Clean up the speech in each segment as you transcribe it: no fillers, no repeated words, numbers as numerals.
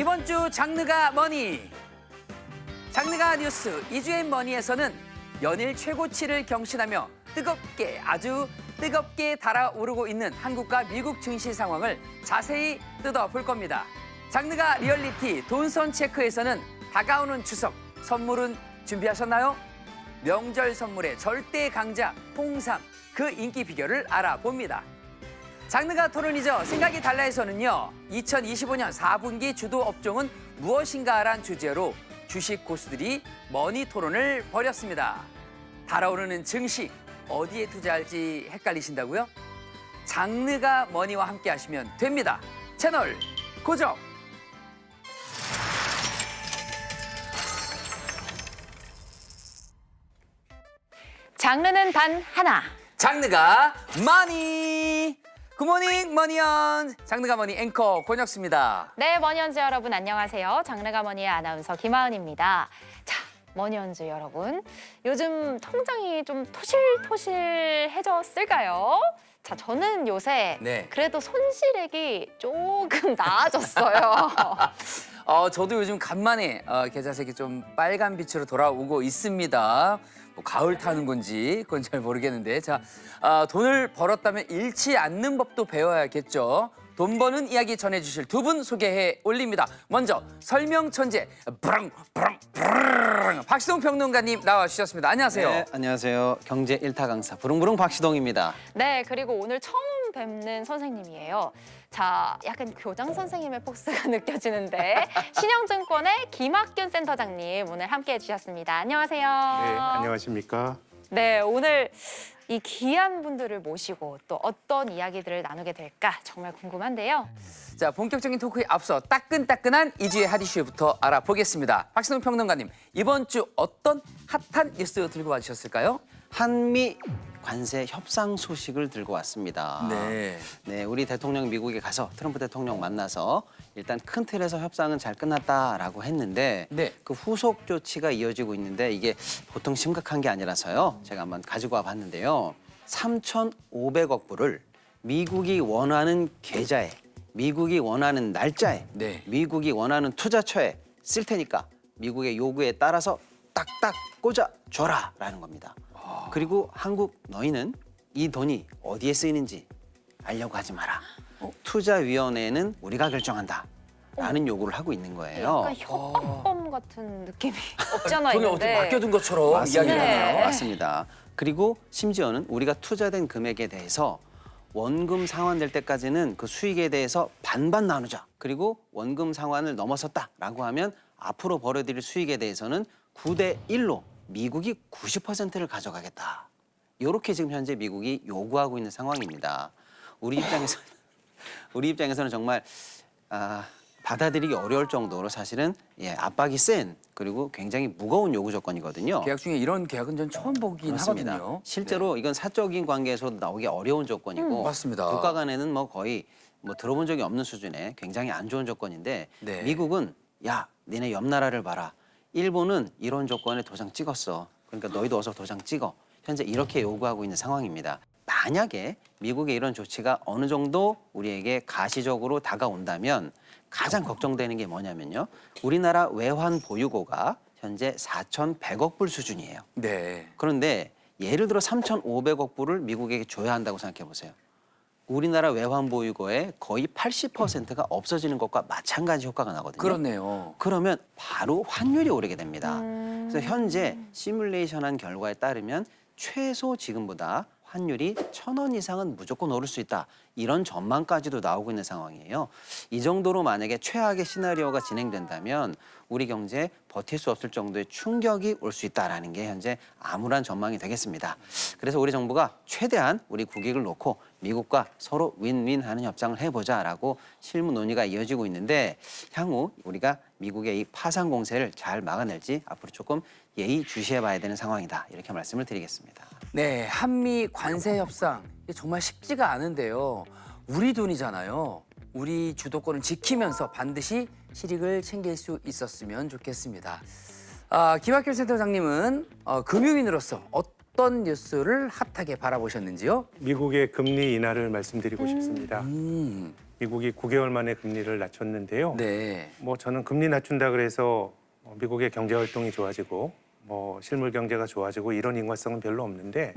이번 주 장르가 뭐니? 장르가 뉴스 이주의 머니에서는 연일 최고치를 경신하며 뜨겁게 아주 뜨겁게 달아오르고 있는 한국과 미국 증시 상황을 자세히 뜯어볼 겁니다. 장르가 리얼리티 돈선 체크에서는 다가오는 추석 선물은 준비하셨나요? 명절 선물의 절대 강자 홍삼 그 인기 비결을 알아봅니다. 장르가 토론이죠. 생각이 달라에서는요. 2025년 4분기 주도 업종은 무엇인가란 주제로 주식 고수들이 머니 토론을 벌였습니다. 달아오르는 증시 어디에 투자할지 헷갈리신다고요? 장르가 머니와 함께 하시면 됩니다. 채널 고정! 장르는 단 하나. 장르가 머니! 굿모닝 머니언! 장르가 머니 앵커 권혁수입니다. 네, 머니언즈 여러분 안녕하세요. 장르가 머니의 아나운서 김하은입니다. 자, 머니언즈 여러분, 요즘 통장이 좀 토실토실해졌을까요? 자, 저는 요새 네. 그래도 손실액이 조금 나아졌어요. 저도 요즘 간만에 계좌색이 좀 빨간 빛으로 돌아오고 있습니다. 뭐 가을 타는 건지 그건 잘 모르겠는데 자 돈을 벌었다면 잃지 않는 법도 배워야겠죠. 돈 버는 이야기 전해주실 두 분 소개해 올립니다. 먼저 설명 천재 브랑 박시동 평론가님 나와주셨습니다. 안녕하세요. 네, 안녕하세요. 경제 일타 강사 부릉부릉 박시동입니다. 네, 그리고 오늘 처음 뵙는 선생님이에요. 자, 약간 교장 선생님의 포스가 느껴지는데 신영증권의 김학균 센터장님 오늘 함께해 주셨습니다. 안녕하세요. 네, 안녕하십니까. 네, 오늘 이 귀한 분들을 모시고 또 어떤 이야기들을 나누게 될까 정말 궁금한데요. 자 본격적인 토크에 앞서 따끈따끈한 이주의 핫 이슈부터 알아보겠습니다. 박시동 평론가님 이번 주 어떤 핫한 뉴스 들고 와주셨을까요? 한미 관세 협상 소식을 들고 왔습니다. 네, 우리 대통령 미국에 가서 트럼프 대통령 만나서 일단 큰 틀에서 협상은 잘 끝났다라고 했는데 네. 그 후속 조치가 이어지고 있는데 이게 보통 심각한 게 아니라서요. 제가 한번 가지고 와봤는데요. 3,500억 불을 미국이 원하는 계좌에, 미국이 원하는 날짜에, 네. 미국이 원하는 투자처에 쓸 테니까 미국의 요구에 따라서 딱딱 꽂아줘라라는 겁니다. 그리고 한국 너희는 이 돈이 어디에 쓰이는지 알려고 하지 마라. 투자위원회는 우리가 결정한다. 라는 요구를 하고 있는 거예요. 약간 협박범 같은 느낌이 없지 않아 돈을 어떻게 있는데. 맡겨둔 것처럼 이야기를 네. 하네요. 맞습니다. 그리고 심지어는 우리가 투자된 금액에 대해서 원금 상환될 때까지는 그 수익에 대해서 반반 나누자. 그리고 원금 상환을 넘어섰다라고 하면 앞으로 벌어들일 수익에 대해서는 9대 1로 미국이 90%를 가져가겠다. 이렇게 지금 현재 미국이 요구하고 있는 상황입니다. 우리 입장에서는 정말 받아들이기 어려울 정도로 사실은 압박이 센 그리고 굉장히 무거운 요구 조건이거든요. 계약 중에 이런 계약은 전 처음 보긴 그렇습니다. 하거든요. 실제로 이건 사적인 관계에서도 나오기 어려운 조건이고 맞습니다. 국가 간에는 뭐 거의 들어본 적이 없는 수준의 굉장히 안 좋은 조건인데 네. 미국은 야 니네 옆 나라를 봐라. 일본은 이런 조건에 도장 찍었어. 그러니까 너희도 어서 도장 찍어. 현재 이렇게 요구하고 있는 상황입니다. 만약에 미국의 이런 조치가 어느 정도 우리에게 가시적으로 다가온다면 가장 걱정되는 게 뭐냐면요. 우리나라 외환 보유고가 현재 4,100억 불 수준이에요. 네. 그런데 예를 들어 3,500억 불을 미국에게 줘야 한다고 생각해 보세요. 우리나라 외환 보유고의 거의 80%가 없어지는 것과 마찬가지 효과가 나거든요. 그렇네요. 그러면 바로 환율이 오르게 됩니다. 그래서 현재 시뮬레이션한 결과에 따르면 최소 지금보다 환율이 1,000원 이상은 무조건 오를 수 있다. 이런 전망까지도 나오고 있는 상황이에요. 이 정도로 만약에 최악의 시나리오가 진행된다면 우리 경제에 버틸 수 없을 정도의 충격이 올 수 있다는 게 현재 암울한 전망이 되겠습니다. 그래서 우리 정부가 최대한 우리 국익을 놓고 미국과 서로 윈윈하는 협상을 해보자라고 실무 논의가 이어지고 있는데 향후 우리가 미국의 이 파상 공세를 잘 막아낼지 앞으로 조금 예의주시해봐야 되는 상황이다. 이렇게 말씀을 드리겠습니다. 네, 한미 관세 협상 이게 정말 쉽지가 않은데요. 우리 돈이잖아요. 우리 주도권을 지키면서 반드시 실익을 챙길 수 있었으면 좋겠습니다. 김학균 센터장님은 금융인으로서 어떤 뉴스를 핫하게 바라보셨는지요? 미국의 금리 인하를 말씀드리고 싶습니다. 음, 미국이 9개월 만에 금리를 낮췄는데요. 네. 뭐 저는 금리 낮춘다 그래서 미국의 경제 활동이 좋아지고 뭐 실물 경제가 좋아지고 이런 인과성은 별로 없는데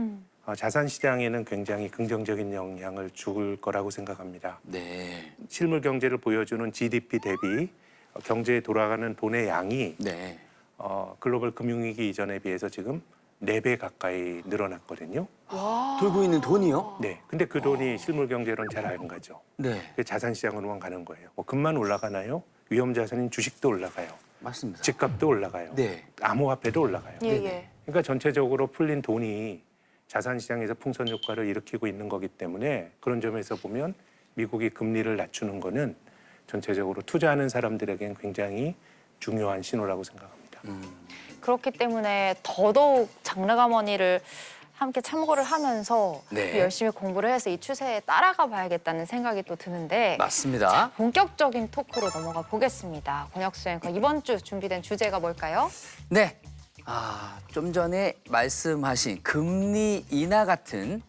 자산 시장에는 굉장히 긍정적인 영향을 줄 거라고 생각합니다. 네. 실물 경제를 보여주는 GDP 대비 경제에 돌아가는 돈의 양이 네. 글로벌 금융위기 이전에 비해서 지금 4배 가까이 늘어났거든요. 돌고 있는 돈이요? 네. 근데 그 돈이 실물 경제로는 잘 안 가죠. 네. 그게 자산 시장으로만 가는 거예요. 뭐 금만 올라가나요? 위험 자산인 주식도 올라가요. 맞습니다. 집값도 올라가요. 네. 암호화폐도 올라가요. 예, 예. 그러니까 전체적으로 풀린 돈이 자산 시장에서 풍선 효과를 일으키고 있는 거기 때문에 그런 점에서 보면 미국이 금리를 낮추는 거는 전체적으로 투자하는 사람들에겐 굉장히 중요한 신호라고 생각합니다. 그렇기 때문에 더더욱 장르가머니를 함께 참고를 하면서 네. 또 열심히 공부를 해서 이 추세에 따라가 봐야겠다는 생각이 또 드는데 맞습니다. 본격적인 토크로 넘어가 보겠습니다. 권혁수 앵커, 이번 주 준비된 주제가 뭘까요? 네. 좀 전에 말씀하신 금리 인하 같은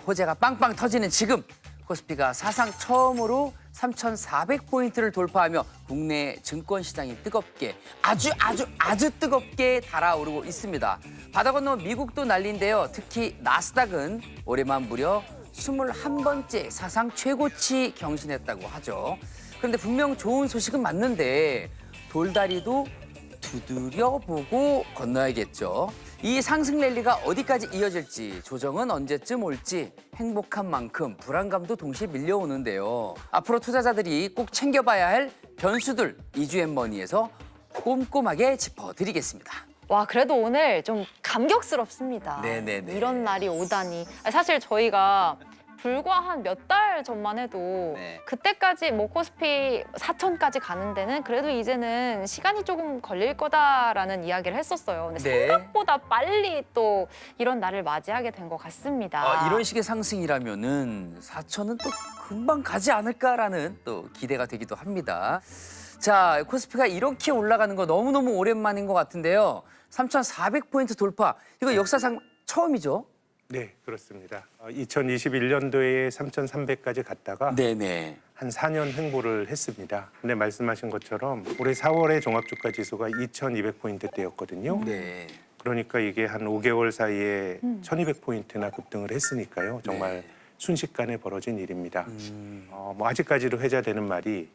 호재가 빵빵 터지는 지금 코스피가 사상 처음으로 3,400포인트를 돌파하며 국내 증권 시장이 뜨겁게 아주 뜨겁게 달아오르고 있습니다. 바다 건너 미국도 난리인데요. 특히 나스닥은 올해만 무려 21번째 사상 최고치 경신했다고 하죠. 그런데 분명 좋은 소식은 맞는데 돌다리도 두드려보고 건너야겠죠. 이 상승 랠리가 어디까지 이어질지, 조정은 언제쯤 올지 행복한 만큼 불안감도 동시에 밀려오는데요. 앞으로 투자자들이 꼭 챙겨봐야 할 변수들 이주앤머니에서 꼼꼼하게 짚어드리겠습니다. 와, 그래도 오늘 좀 감격스럽습니다. 네네네. 이런 날이 오다니. 사실 저희가 불과 한 몇 달 전만 해도 네. 그때까지 뭐 코스피 4천까지 가는 데는 그래도 이제는 시간이 조금 걸릴 거다라는 이야기를 했었어요. 근데 네. 생각보다 빨리 또 이런 날을 맞이하게 된 것 같습니다. 이런 식의 상승이라면은 4천은 또 금방 가지 않을까라는 또 기대가 되기도 합니다. 자, 코스피가 이렇게 올라가는 거 너무너무 오랜만인 것 같은데요. 3,400포인트 돌파, 이거 역사상 처음이죠? 네, 그렇습니다. 2021년도에 3,300까지 갔다가 네네. 한 4년 횡보를 했습니다. 근데 말씀하신 것처럼 올해 4월에 종합주가 지수가 2,200포인트대였거든요. 네. 그러니까 이게 한 5개월 사이에 1,200포인트나 급등을 했으니까요. 정말 순식간에 벌어진 일입니다. 뭐 아직까지도 회자되는 말이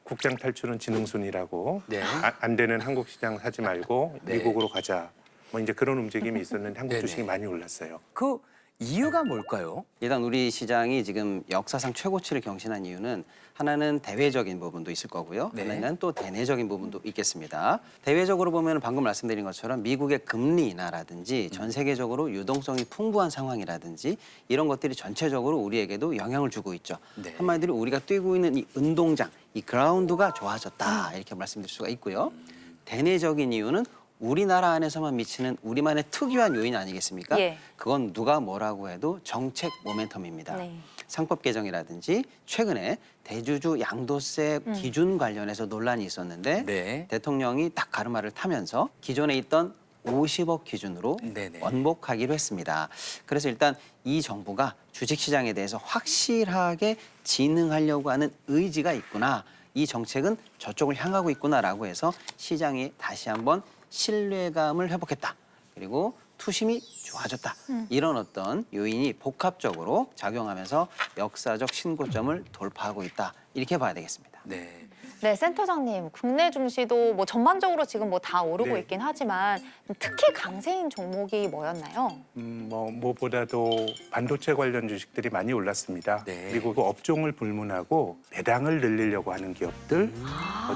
국장 탈출은 지능순이라고 네. 안 되는 한국 시장 사지 말고 네. 미국으로 가자. 뭐 이제 그런 움직임이 있었는데 한국 네네. 주식이 많이 올랐어요. 그 이유가 뭘까요? 일단 우리 시장이 지금 역사상 최고치를 경신한 이유는 하나는 대외적인 부분도 있을 거고요. 네. 하나는 또 대내적인 부분도 있겠습니다. 대외적으로 보면 방금 말씀드린 것처럼 미국의 금리 인하라든지 전 세계적으로 유동성이 풍부한 상황이라든지 이런 것들이 전체적으로 우리에게도 영향을 주고 있죠. 네. 한마디로 우리가 뛰고 있는 이 운동장, 이 그라운드가 좋아졌다 이렇게 말씀드릴 수가 있고요. 대내적인 이유는 우리나라 안에서만 미치는 우리만의 특유한 요인 아니겠습니까? 예. 그건 누가 뭐라고 해도 정책 모멘텀입니다. 네. 상법 개정이라든지 최근에 대주주 양도세 기준 관련해서 논란이 있었는데 네. 대통령이 딱 가르마를 타면서 기존에 있던 50억 기준으로 네네. 원복하기로 했습니다. 그래서 일단 이 정부가 주식시장에 대해서 확실하게 진흥하려고 하는 의지가 있구나. 이 정책은 저쪽을 향하고 있구나라고 해서 시장이 다시 한번 신뢰감을 회복했다. 그리고 투심이 좋아졌다. 이런 어떤 요인이 복합적으로 작용하면서 역사적 신고점을 돌파하고 있다. 이렇게 봐야 되겠습니다. 네. 네, 센터장님, 국내 증시도 뭐 전반적으로 지금 뭐 다 오르고 네. 있긴 하지만 특히 강세인 종목이 뭐였나요? 뭐 무엇보다도 반도체 관련 주식들이 많이 올랐습니다. 네. 그리고 그 업종을 불문하고 배당을 늘리려고 하는 기업들,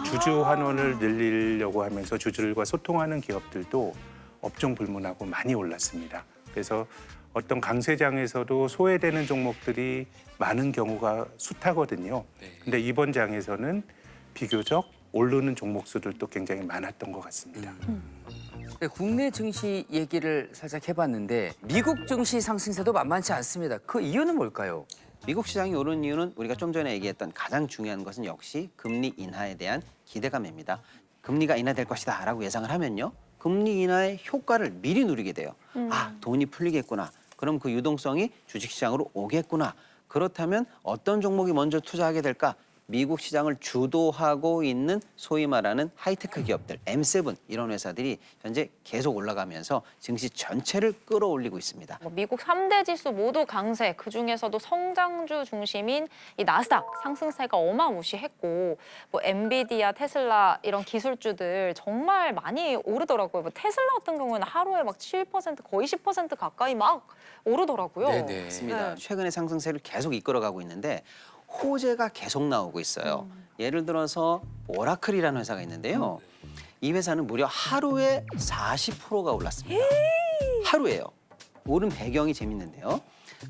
주주 환원을 늘리려고 하면서 주주들과 소통하는 기업들도 업종 불문하고 많이 올랐습니다. 그래서 어떤 강세장에서도 소외되는 종목들이 많은 경우가 숱하거든요. 근데 이번 장에서는 비교적 오르는 종목 수들도 굉장히 많았던 것 같습니다. 네, 국내 증시 얘기를 살짝 해봤는데 미국 증시 상승세도 만만치 않습니다. 그 이유는 뭘까요? 미국 시장이 오른 이유는 우리가 좀 전에 얘기했던 가장 중요한 것은 역시 금리 인하에 대한 기대감입니다. 금리가 인하될 것이다 라고 예상을 하면요. 금리 인하의 효과를 미리 누리게 돼요. 아, 돈이 풀리겠구나. 그럼 그 유동성이 주식시장으로 오겠구나. 그렇다면 어떤 종목이 먼저 투자하게 될까? 미국 시장을 주도하고 있는 소위 말하는 하이테크 기업들, M7 이런 회사들이 현재 계속 올라가면서 증시 전체를 끌어올리고 있습니다. 뭐 미국 3대 지수 모두 강세, 그중에서도 성장주 중심인 이 나스닥 상승세가 어마무시했고 뭐 엔비디아, 테슬라 이런 기술주들 정말 많이 오르더라고요. 뭐 테슬라 같은 경우는 하루에 막 7% 거의 10% 가까이 막 오르더라고요. 네네. 맞습니다. 네. 최근에 상승세를 계속 이끌어가고 있는데 호재가 계속 나오고 있어요. 예를 들어서 오라클이라는 회사가 있는데요. 이 회사는 무려 하루에 40%가 올랐습니다. 하루에요. 오른 배경이 재밌는데요.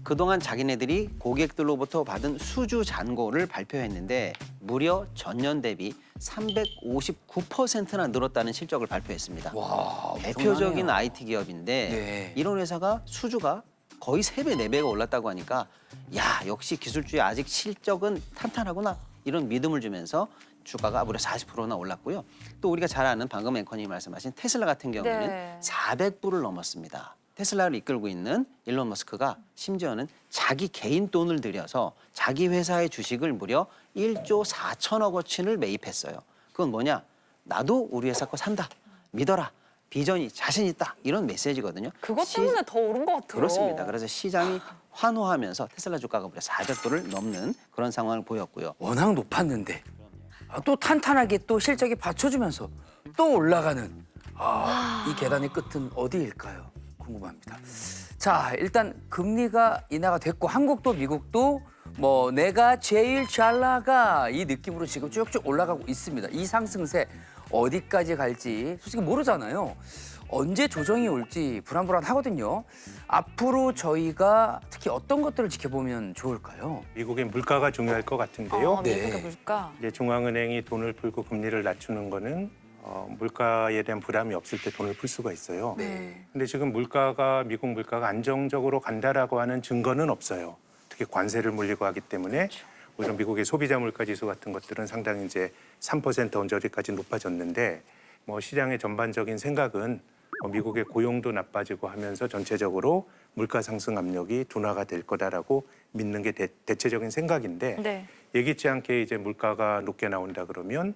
그동안 자기네들이 고객들로부터 받은 수주 잔고를 발표했는데 무려 전년 대비 359%나 늘었다는 실적을 발표했습니다. 와, 대표적인 엄청나네요. IT 기업인데 네. 이런 회사가 수주가 거의 3배, 4배가 올랐다고 하니까 야, 역시 기술주의 아직 실적은 탄탄하구나. 이런 믿음을 주면서 주가가 무려 40%나 올랐고요. 또 우리가 잘 아는 방금 앵커님이 말씀하신 테슬라 같은 경우에는 네. 400불을 넘었습니다. 테슬라를 이끌고 있는 일론 머스크가 심지어는 자기 개인 돈을 들여서 자기 회사의 주식을 무려 1조 4천억 어치를 매입했어요. 그건 뭐냐? 나도 우리 회사 거 산다. 믿어라. 비전이 자신 있다. 이런 메시지거든요. 그것 때문에 더 오른 것 같아요. 그렇습니다. 그래서 시장이 환호하면서 테슬라 주가가 무려 400불을 넘는 그런 상황을 보였고요. 워낙 높았는데 또 탄탄하게 또 실적이 받쳐주면서 또 올라가는 이 계단의 끝은 어디일까요? 궁금합니다. 자, 일단 금리가 인하가 됐고 한국도 미국도 뭐 내가 제일 잘 나가 이 느낌으로 지금 쭉쭉 올라가고 있습니다. 이 상승세 어디까지 갈지 솔직히 모르잖아요. 언제 조정이 올지 불안불안하거든요. 앞으로 저희가 특히 어떤 것들을 지켜보면 좋을까요? 미국의 물가가 중요할 것 같은데요. 네. 미국의 물가. 이제 중앙은행이 돈을 풀고 금리를 낮추는 거는 물가에 대한 부담이 없을 때 돈을 풀 수가 있어요. 네. 근데 지금 미국 물가가 안정적으로 간다라고 하는 증거는 없어요. 특히 관세를 물리고 하기 때문에 오히려 미국의 소비자 물가 지수 같은 것들은 상당히 이제 3% 언저리까지 높아졌는데 뭐 시장의 전반적인 생각은 미국의 고용도 나빠지고 하면서 전체적으로 물가 상승 압력이 둔화가 될 거다라고 믿는 게 대체적인 생각인데 네. 예기치 않게 이제 물가가 높게 나온다 그러면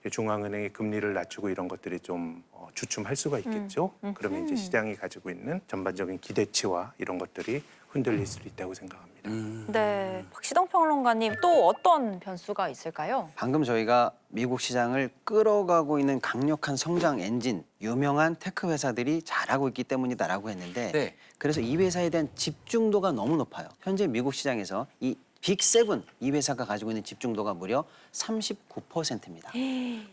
중앙은행이 금리를 낮추고 이런 것들이 좀 주춤할 수가 있겠죠. 그러면 이제 시장이 가지고 있는 전반적인 기대치와 이런 것들이 흔들릴 수도 있다고 생각합니다. 네. 박시동 평론가님 또 어떤 변수가 있을까요? 방금 저희가 미국 시장을 끌어가고 있는 강력한 성장 엔진, 유명한 테크 회사들이 잘하고 있기 때문이다라고 했는데 네. 그래서 이 회사에 대한 집중도가 너무 높아요. 현재 미국 시장에서 이 빅7 이 회사가 가지고 있는 집중도가 무려 39%입니다.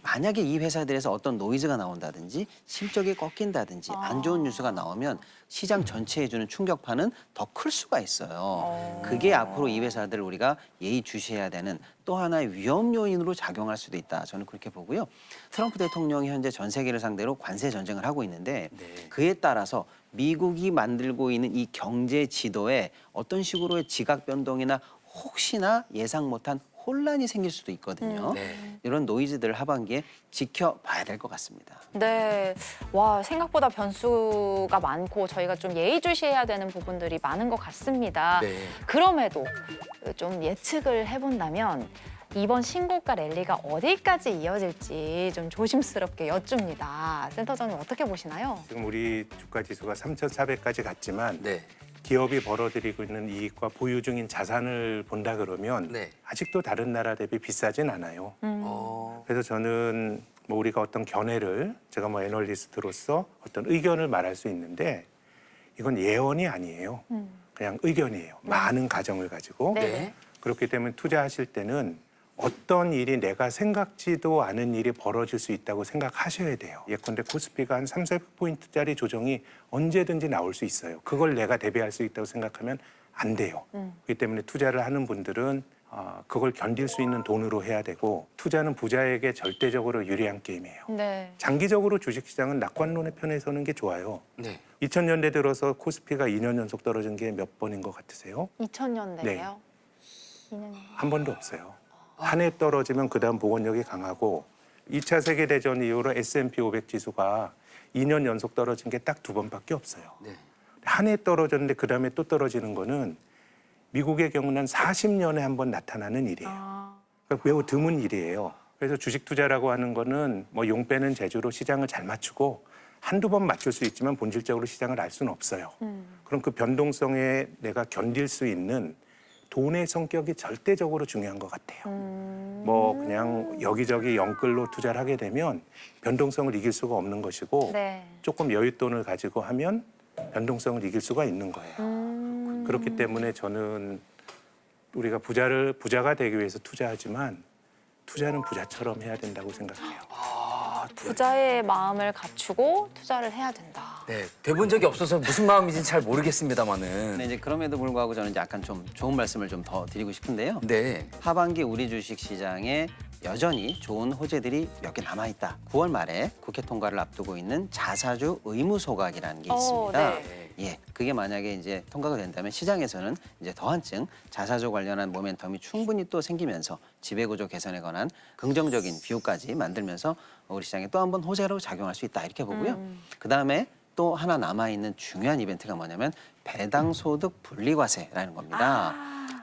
만약에 이 회사들에서 어떤 노이즈가 나온다든지 실적이 꺾인다든지 안 좋은 뉴스가 나오면 시장 전체에 주는 충격파는 더 클 수가 있어요. 그게 앞으로 이 회사들을 우리가 예의주시해야 되는 또 하나의 위험 요인으로 작용할 수도 있다. 저는 그렇게 보고요. 트럼프 대통령이 현재 전 세계를 상대로 관세 전쟁을 하고 있는데 그에 따라서 미국이 만들고 있는 이 경제 지도에 어떤 식으로의 지각 변동이나 혹시나 예상 못한 혼란이 생길 수도 있거든요. 네. 이런 노이즈들을 하반기에 지켜봐야 될 것 같습니다. 네. 와, 생각보다 변수가 많고 저희가 좀 예의주시해야 되는 부분들이 많은 것 같습니다. 네. 그럼에도 좀 예측을 해본다면 이번 신고가 랠리가 어디까지 이어질지 좀 조심스럽게 여쭙니다. 센터장님 어떻게 보시나요? 지금 우리 주가 지수가 3,400까지 갔지만 네. 기업이 벌어들이고 있는 이익과 보유 중인 자산을 본다 그러면 네. 아직도 다른 나라 대비 비싸진 않아요. 어. 그래서 저는 뭐 우리가 어떤 견해를 제가 뭐 애널리스트로서 어떤 의견을 말할 수 있는데 이건 예언이 아니에요. 그냥 의견이에요. 많은 가정을 가지고. 네. 그렇기 때문에 투자하실 때는 어떤 일이 내가 생각지도 않은 일이 벌어질 수 있다고 생각하셔야 돼요. 예컨대 코스피가 한 3,400포인트짜리 조정이 언제든지 나올 수 있어요. 그걸 내가 대비할 수 있다고 생각하면 안 돼요. 그렇기 때문에 투자를 하는 분들은 그걸 견딜 수 있는 돈으로 해야 되고 투자는 부자에게 절대적으로 유리한 게임이에요. 네. 장기적으로 주식시장은 낙관론의 편에 서는 게 좋아요. 네. 2000년대 들어서 코스피가 2년 연속 떨어진 게 몇 번인 것 같으세요? 2000년대예요. 네. 2년. 한 번도 없어요. 한 해 떨어지면 그다음 복원력이 강하고 2차 세계대전 이후로 S&P 500 지수가 2년 연속 떨어진 게 딱 2번밖에 없어요. 네. 한 해 떨어졌는데 그 다음에 또 떨어지는 거는 미국의 경우는 40년에 한 번 나타나는 일이에요. 그러니까 매우 드문 일이에요. 그래서 주식 투자라고 하는 거는 뭐 용 빼는 재주로 시장을 잘 맞추고 한두 번 맞출 수 있지만 본질적으로 시장을 알 수는 없어요. 그럼 그 변동성에 내가 견딜 수 있는 돈의 성격이 절대적으로 중요한 것 같아요. 뭐 그냥 여기저기 영끌로 투자를 하게 되면 변동성을 이길 수가 없는 것이고 네. 조금 여윳돈을 가지고 하면 변동성을 이길 수가 있는 거예요. 그렇기 때문에 저는 우리가 부자가 되기 위해서 투자하지만 투자는 부자처럼 해야 된다고 생각해요. 부자의 마음을 갖추고 투자를 해야 된다. 네, 돼본 적이 없어서 무슨 마음인지는 잘 모르겠습니다만은. 근데 이제 그럼에도 불구하고 저는 이제 약간 좀 좋은 말씀을 좀 더 드리고 싶은데요. 네. 하반기 우리 주식 시장에 여전히 좋은 호재들이 몇 개 남아 있다. 9월 말에 국회 통과를 앞두고 있는 자사주 의무 소각이라는 게 있습니다. 네. 예, 그게 만약에 이제 통과가 된다면 시장에서는 이제 더 한층 자사주 관련한 모멘텀이 충분히 또 생기면서 지배구조 개선에 관한 긍정적인 비유까지 만들면서 우리 시장에 또 한 번 호재로 작용할 수 있다 이렇게 보고요. 그 다음에 또 하나 남아 있는 중요한 이벤트가 뭐냐면 배당소득 분리과세라는 겁니다.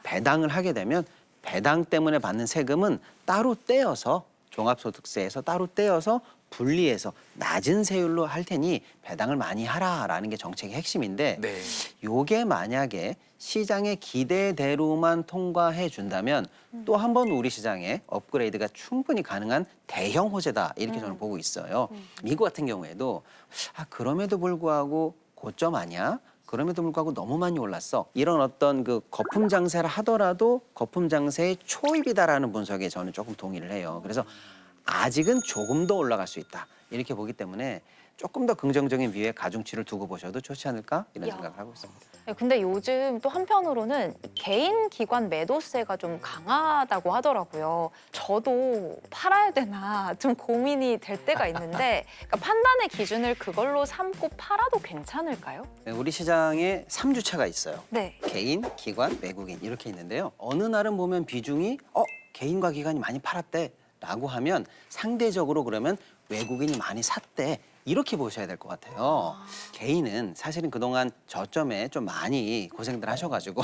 배당을 하게 되면 배당 때문에 받는 세금은 따로 떼어서 종합소득세에서 따로 떼어서 분리해서 낮은 세율로 할 테니 배당을 많이 하라라는 게 정책의 핵심인데 네. 요게 만약에 시장의 기대대로만 통과해 준다면 또 한 번 우리 시장에 업그레이드가 충분히 가능한 대형 호재다 이렇게 저는 보고 있어요. 미국 같은 경우에도 그럼에도 불구하고 고점 아니야? 그럼에도 불구하고 너무 많이 올랐어. 이런 어떤 그 거품 장세를 하더라도 거품 장세의 초입이다라는 분석에 저는 조금 동의를 해요. 그래서 아직은 조금 더 올라갈 수 있다. 이렇게 보기 때문에 조금 더 긍정적인 뷰에 가중치를 두고 보셔도 좋지 않을까 이런 야. 생각을 하고 있습니다. 네, 근데 요즘 또 한편으로는 개인 기관 매도세가 좀 강하다고 하더라고요. 저도 팔아야 되나 좀 고민이 될 때가 있는데 그러니까 판단의 기준을 그걸로 삼고 팔아도 괜찮을까요? 네, 우리 시장에 3주차가 있어요. 네. 개인, 기관, 외국인 이렇게 있는데요. 어느 날은 보면 비중이 개인과 기관이 많이 팔았대 라고 하면 상대적으로 그러면 외국인이 많이 샀대 이렇게 보셔야 될 것 같아요. 개인은 사실은 그동안 저점에 좀 많이 고생들 하셔가지고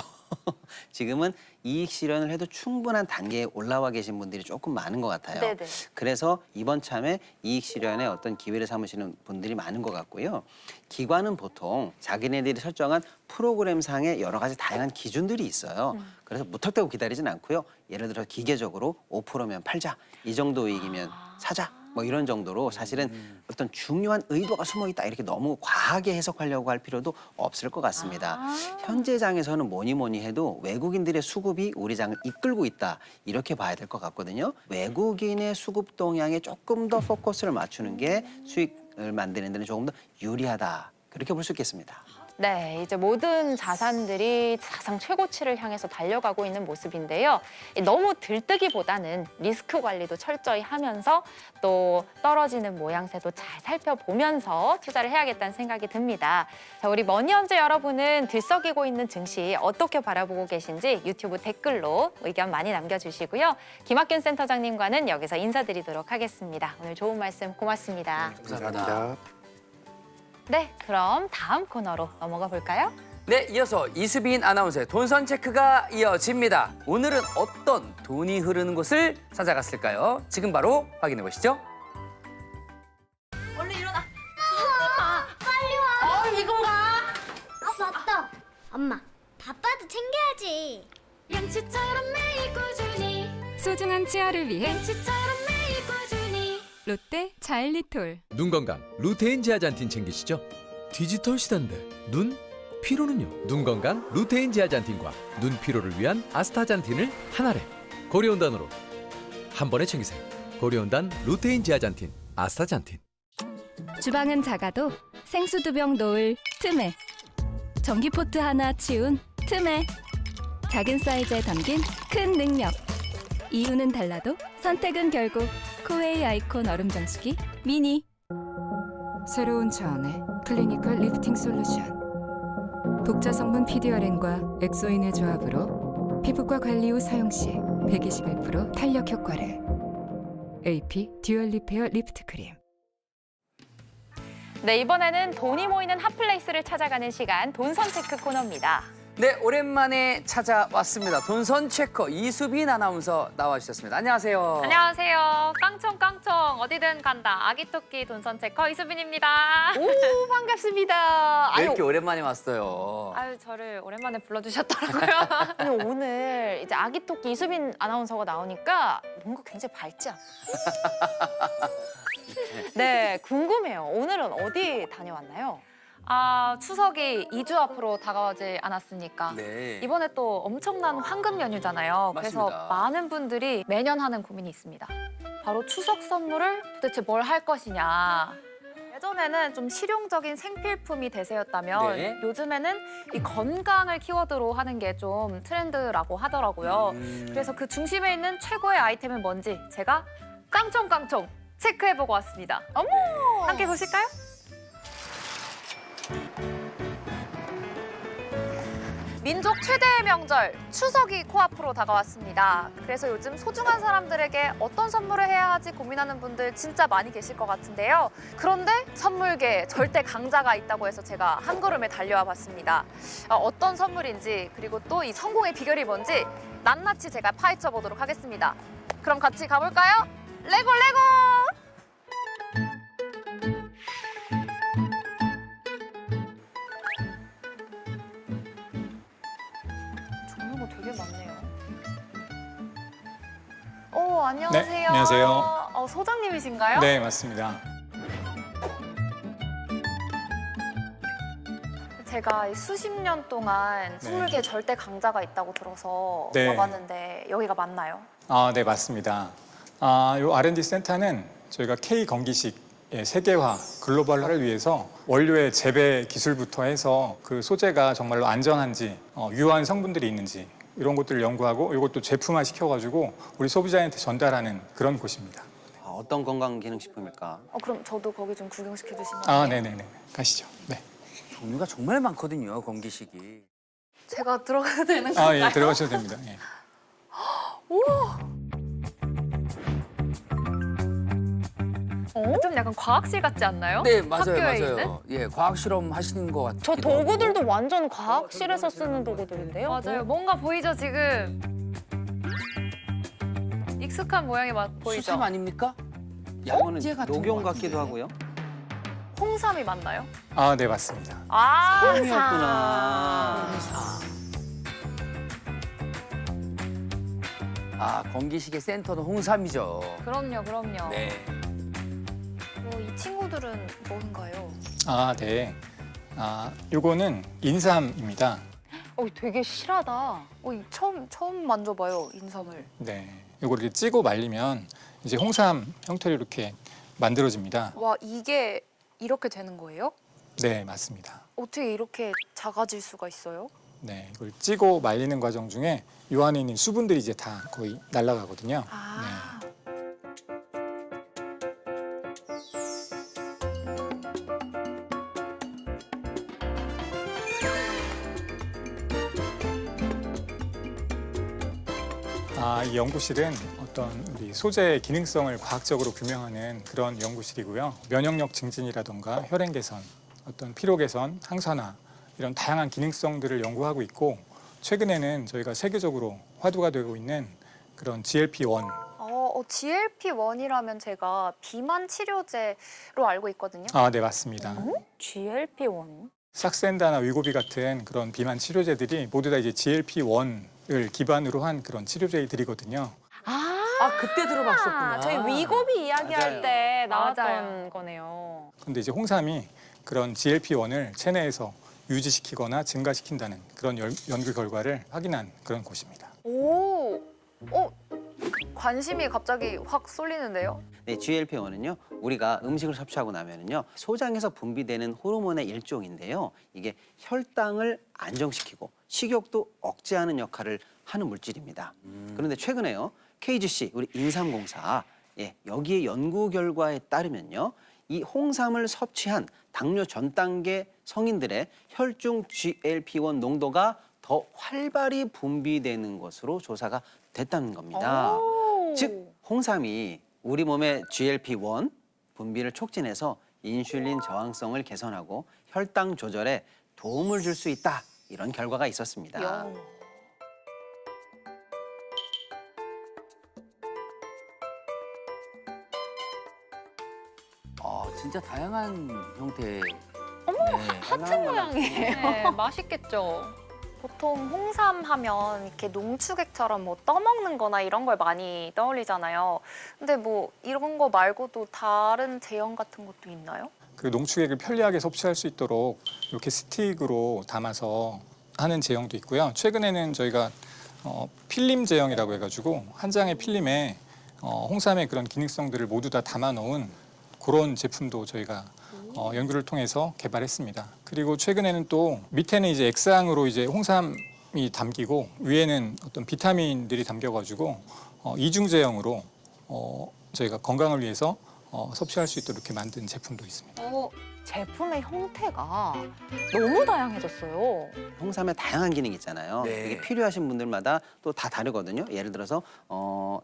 지금은 이익 실현을 해도 충분한 단계에 올라와 계신 분들이 조금 많은 것 같아요. 네네. 그래서 이번 참에 이익 실현에 어떤 기회를 삼으시는 분들이 많은 것 같고요. 기관은 보통 자기네들이 설정한 프로그램상의 여러 가지 다양한 기준들이 있어요. 그래서 무턱대고 기다리진 않고요. 예를 들어 기계적으로 5%면 팔자, 이 정도 이익이면 사자. 뭐 이런 정도로 사실은 어떤 중요한 의도가 숨어 있다 이렇게 너무 과하게 해석하려고 할 필요도 없을 것 같습니다. 현재 장에서는 뭐니 해도 외국인들의 수급이 우리 장을 이끌고 있다 이렇게 봐야 될 것 같거든요. 외국인의 수급 동향에 조금 더 포커스를 맞추는 게 수익을 만드는 데는 조금 더 유리하다 그렇게 볼 수 있겠습니다. 네, 이제 모든 자산들이 사상 최고치를 향해서 달려가고 있는 모습인데요. 너무 들뜨기보다는 리스크 관리도 철저히 하면서 또 떨어지는 모양새도 잘 살펴보면서 투자를 해야겠다는 생각이 듭니다. 자, 우리 머니언즈 여러분은 들썩이고 있는 증시 어떻게 바라보고 계신지 유튜브 댓글로 의견 많이 남겨주시고요. 김학균 센터장님과는 여기서 인사드리도록 하겠습니다. 오늘 좋은 말씀 고맙습니다. 감사합니다. 네, 그럼 다음 코너로 넘어가 볼까요? 네, 이어서 이수빈 아나운서의 돈선 체크가 이어집니다. 오늘은 어떤 돈이 흐르는 곳을 찾아갔을까요? 지금 바로 확인해 보시죠. 얼른 일어나. 엄마, 빨리 와. 이건가? 맞다. 엄마, 바빠도 챙겨야지. 양치처럼 매일 꾸준히 소중한 치아를 위해 양치처럼 매일 꾸준히 롯데 자일리톨. 눈 건강 루테인 지아잔틴 챙기시죠. 디지털 시대인데 눈? 피로는요? 눈 건강 루테인 지아잔틴과 눈 피로를 위한 아스타잔틴을 한 알에 고려온단으로 한 번에 챙기세요. 고려온단 루테인 지아잔틴 아스타잔틴. 주방은 작아도 생수 2병 놓을 틈에, 전기포트 하나 치운 틈에, 작은 사이즈에 담긴 큰 능력. 이유는 달라도 선택은 결국 코웨이 아이콘 얼음 정수기 미니. 새로운 차원의 클리니컬 리프팅 솔루션. 독자 성분 PDRN과 엑소인의 조합으로 피부과 관리 후 사용 시 121% 탄력 효과를. AP 듀얼 리페어 리프트 크림. 네, 이번에는 돈이 모이는 핫플레이스를 찾아가는 시간 돈선 체크 코너입니다. 네, 오랜만에 찾아왔습니다. 돈선 체커 이수빈 아나운서 나와주셨습니다. 안녕하세요. 안녕하세요. 깡총깡총 어디든 간다. 아기 토끼 돈선 체커 이수빈입니다. 오, 반갑습니다. 왜 아유. 이렇게 오랜만에 왔어요? 아유, 저를 오랜만에 불러주셨더라고요. 아니, 오늘 이제 아기 토끼 이수빈 아나운서가 나오니까 뭔가 굉장히 밝지 않아요? 네, 궁금해요. 오늘은 어디 다녀왔나요? 아, 추석이 2주 앞으로 다가오지 않았습니까? 네. 이번에 또 엄청난 황금 연휴잖아요. 그래서 맞습니다. 많은 분들이 매년 하는 고민이 있습니다. 바로 추석 선물을 도대체 뭘 할 것이냐. 예전에는 좀 실용적인 생필품이 대세였다면 네. 요즘에는 이 건강을 키워드로 하는 게 좀 트렌드라고 하더라고요. 음. 그래서 그 중심에 있는 최고의 아이템은 뭔지 제가 깡총깡총 체크해보고 왔습니다. 어머! 함께 보실까요? 민족 최대의 명절 추석이 코앞으로 다가왔습니다. 그래서 요즘 소중한 사람들에게 어떤 선물을 해야 하지 고민하는 분들 진짜 많이 계실 것 같은데요. 그런데 선물계에 절대 강자가 있다고 해서 제가 한 걸음에 달려와 봤습니다. 어떤 선물인지 그리고 또 이 성공의 비결이 뭔지 낱낱이 제가 파헤쳐 보도록 하겠습니다. 그럼 같이 가볼까요? 레고 레고! 종류가 되게 많네요. 안녕하세요. 네, 안녕하세요. 소장님이신가요? 네, 맞습니다. 제가 수십 년 동안 스물개 절대 강자가 있다고 들어서 네. 와봤는데 여기가 맞나요? 아, 네, 맞습니다. 요 R&D 센터는 저희가 K 건기식의 세계화, 글로벌화를 위해서 원료의 재배 기술부터 해서 그 소재가 정말로 안전한지, 유효한 성분들이 있는지 이런 것들을 연구하고 이것도 제품화 시켜가지고 우리 소비자한테 전달하는 그런 곳입니다. 어떤 건강기능식품일까? 그럼 저도 거기 좀 구경시켜 주시면 아, 네네네. 가시죠. 네. 종류가 정말 많거든요, 건기식이. 제가 들어가도 되는 아, 건가요? 예, 들어가셔도 됩니다. 예. 좀 약간 과학실 같지 않나요? 네, 맞아요, 학교에 맞아요. 있는? 예, 과학 실험 하시는 것 같아요. 저 도구들도 완전 과학실에서 쓰는 도구들인데요? 맞아요. 뭔가 보이죠 지금? 익숙한 모양이 보이죠? 수삼 아닙니까? 이거는 약재 같은 녹용 것 같기도 같은데. 하고요. 홍삼이 맞나요? 아, 네, 맞습니다. 솜이었구나. 아, 건기식의 센터는 홍삼이죠. 그럼요. 네. 이 친구들은 뭔가요? 아, 네. 요거는 인삼입니다. 되게 실하다. 처음 만져봐요 인삼을. 네. 요거 이렇게 찌고 말리면 이제 홍삼 형태로 이렇게 만들어집니다. 와 이게 이렇게 되는 거예요? 네, 맞습니다. 어떻게 이렇게 작아질 수가 있어요? 네, 이걸 찌고 말리는 과정 중에 요 안에 있는 수분들이 이제 다 거의 날아가거든요. 아. 이 연구실은 어떤 우리 소재의 기능성을 과학적으로 규명하는 그런 연구실이고요. 면역력 증진이라던가 혈행 개선, 어떤 피로 개선, 항산화 이런 다양한 기능성들을 연구하고 있고 최근에는 저희가 세계적으로 화두가 되고 있는 그런 GLP-1 GLP-1이라면 제가 비만 치료제로 알고 있거든요. 네, 맞습니다. GLP-1. 삭센다나 위고비 같은 그런 비만 치료제들이 모두 다 이제 GLP-1을 기반으로 한 그런 치료제들이거든요. 그때 들어봤었구나. 저희 위고비 이야기할 맞아요. 때 나왔던 맞아요. 거네요. 근데 이제 홍삼이 그런 GLP-1을 체내에서 유지시키거나 증가시킨다는 그런 연구 결과를 확인한 그런 곳입니다. 오, 관심이 갑자기 확 쏠리는데요? 네, GLP-1은요. 우리가 음식을 섭취하고 나면은요. 소장에서 분비되는 호르몬의 일종인데요. 이게 혈당을 안정시키고 식욕도 억제하는 역할을 하는 물질입니다. 그런데 최근에요. KGC 우리 인삼공사 여기에 연구 결과에 따르면요. 이 홍삼을 섭취한 당뇨 전 단계 성인들의 혈중 GLP-1 농도가 더 활발히 분비되는 것으로 조사가 됐다는 겁니다. 즉 홍삼이 우리 몸의 GLP-1 분비를 촉진해서 인슐린 저항성을 개선하고 혈당 조절에 도움을 줄 수 있다. 이런 결과가 있었습니다. 진짜 다양한 형태의. 하트 모양이에요. 네, 맛있겠죠. 보통 홍삼 하면 이렇게 농축액처럼 뭐 떠먹는 거나 이런 걸 많이 떠올리잖아요. 근데 뭐 이런 거 말고도 다른 제형 같은 것도 있나요? 그 농축액을 편리하게 섭취할 수 있도록 이렇게 스틱으로 담아서 하는 제형도 있고요. 최근에는 저희가 필름 제형이라고 해가지고 한 장의 필름에 홍삼의 그런 기능성들을 모두 다 담아놓은 그런 제품도 저희가 연구를 통해서 개발했습니다. 그리고 최근에는 또 밑에는 이제 액상으로 이제 홍삼이 담기고 위에는 어떤 비타민들이 담겨가지고 이중 제형으로 저희가 건강을 위해서 섭취할 수 있도록 이렇게 만든 제품도 있습니다. 제품의 형태가 너무 다양해졌어요. 홍삼에 다양한 기능이 있잖아요. 네. 이게 필요하신 분들마다 또 다 다르거든요. 예를 들어서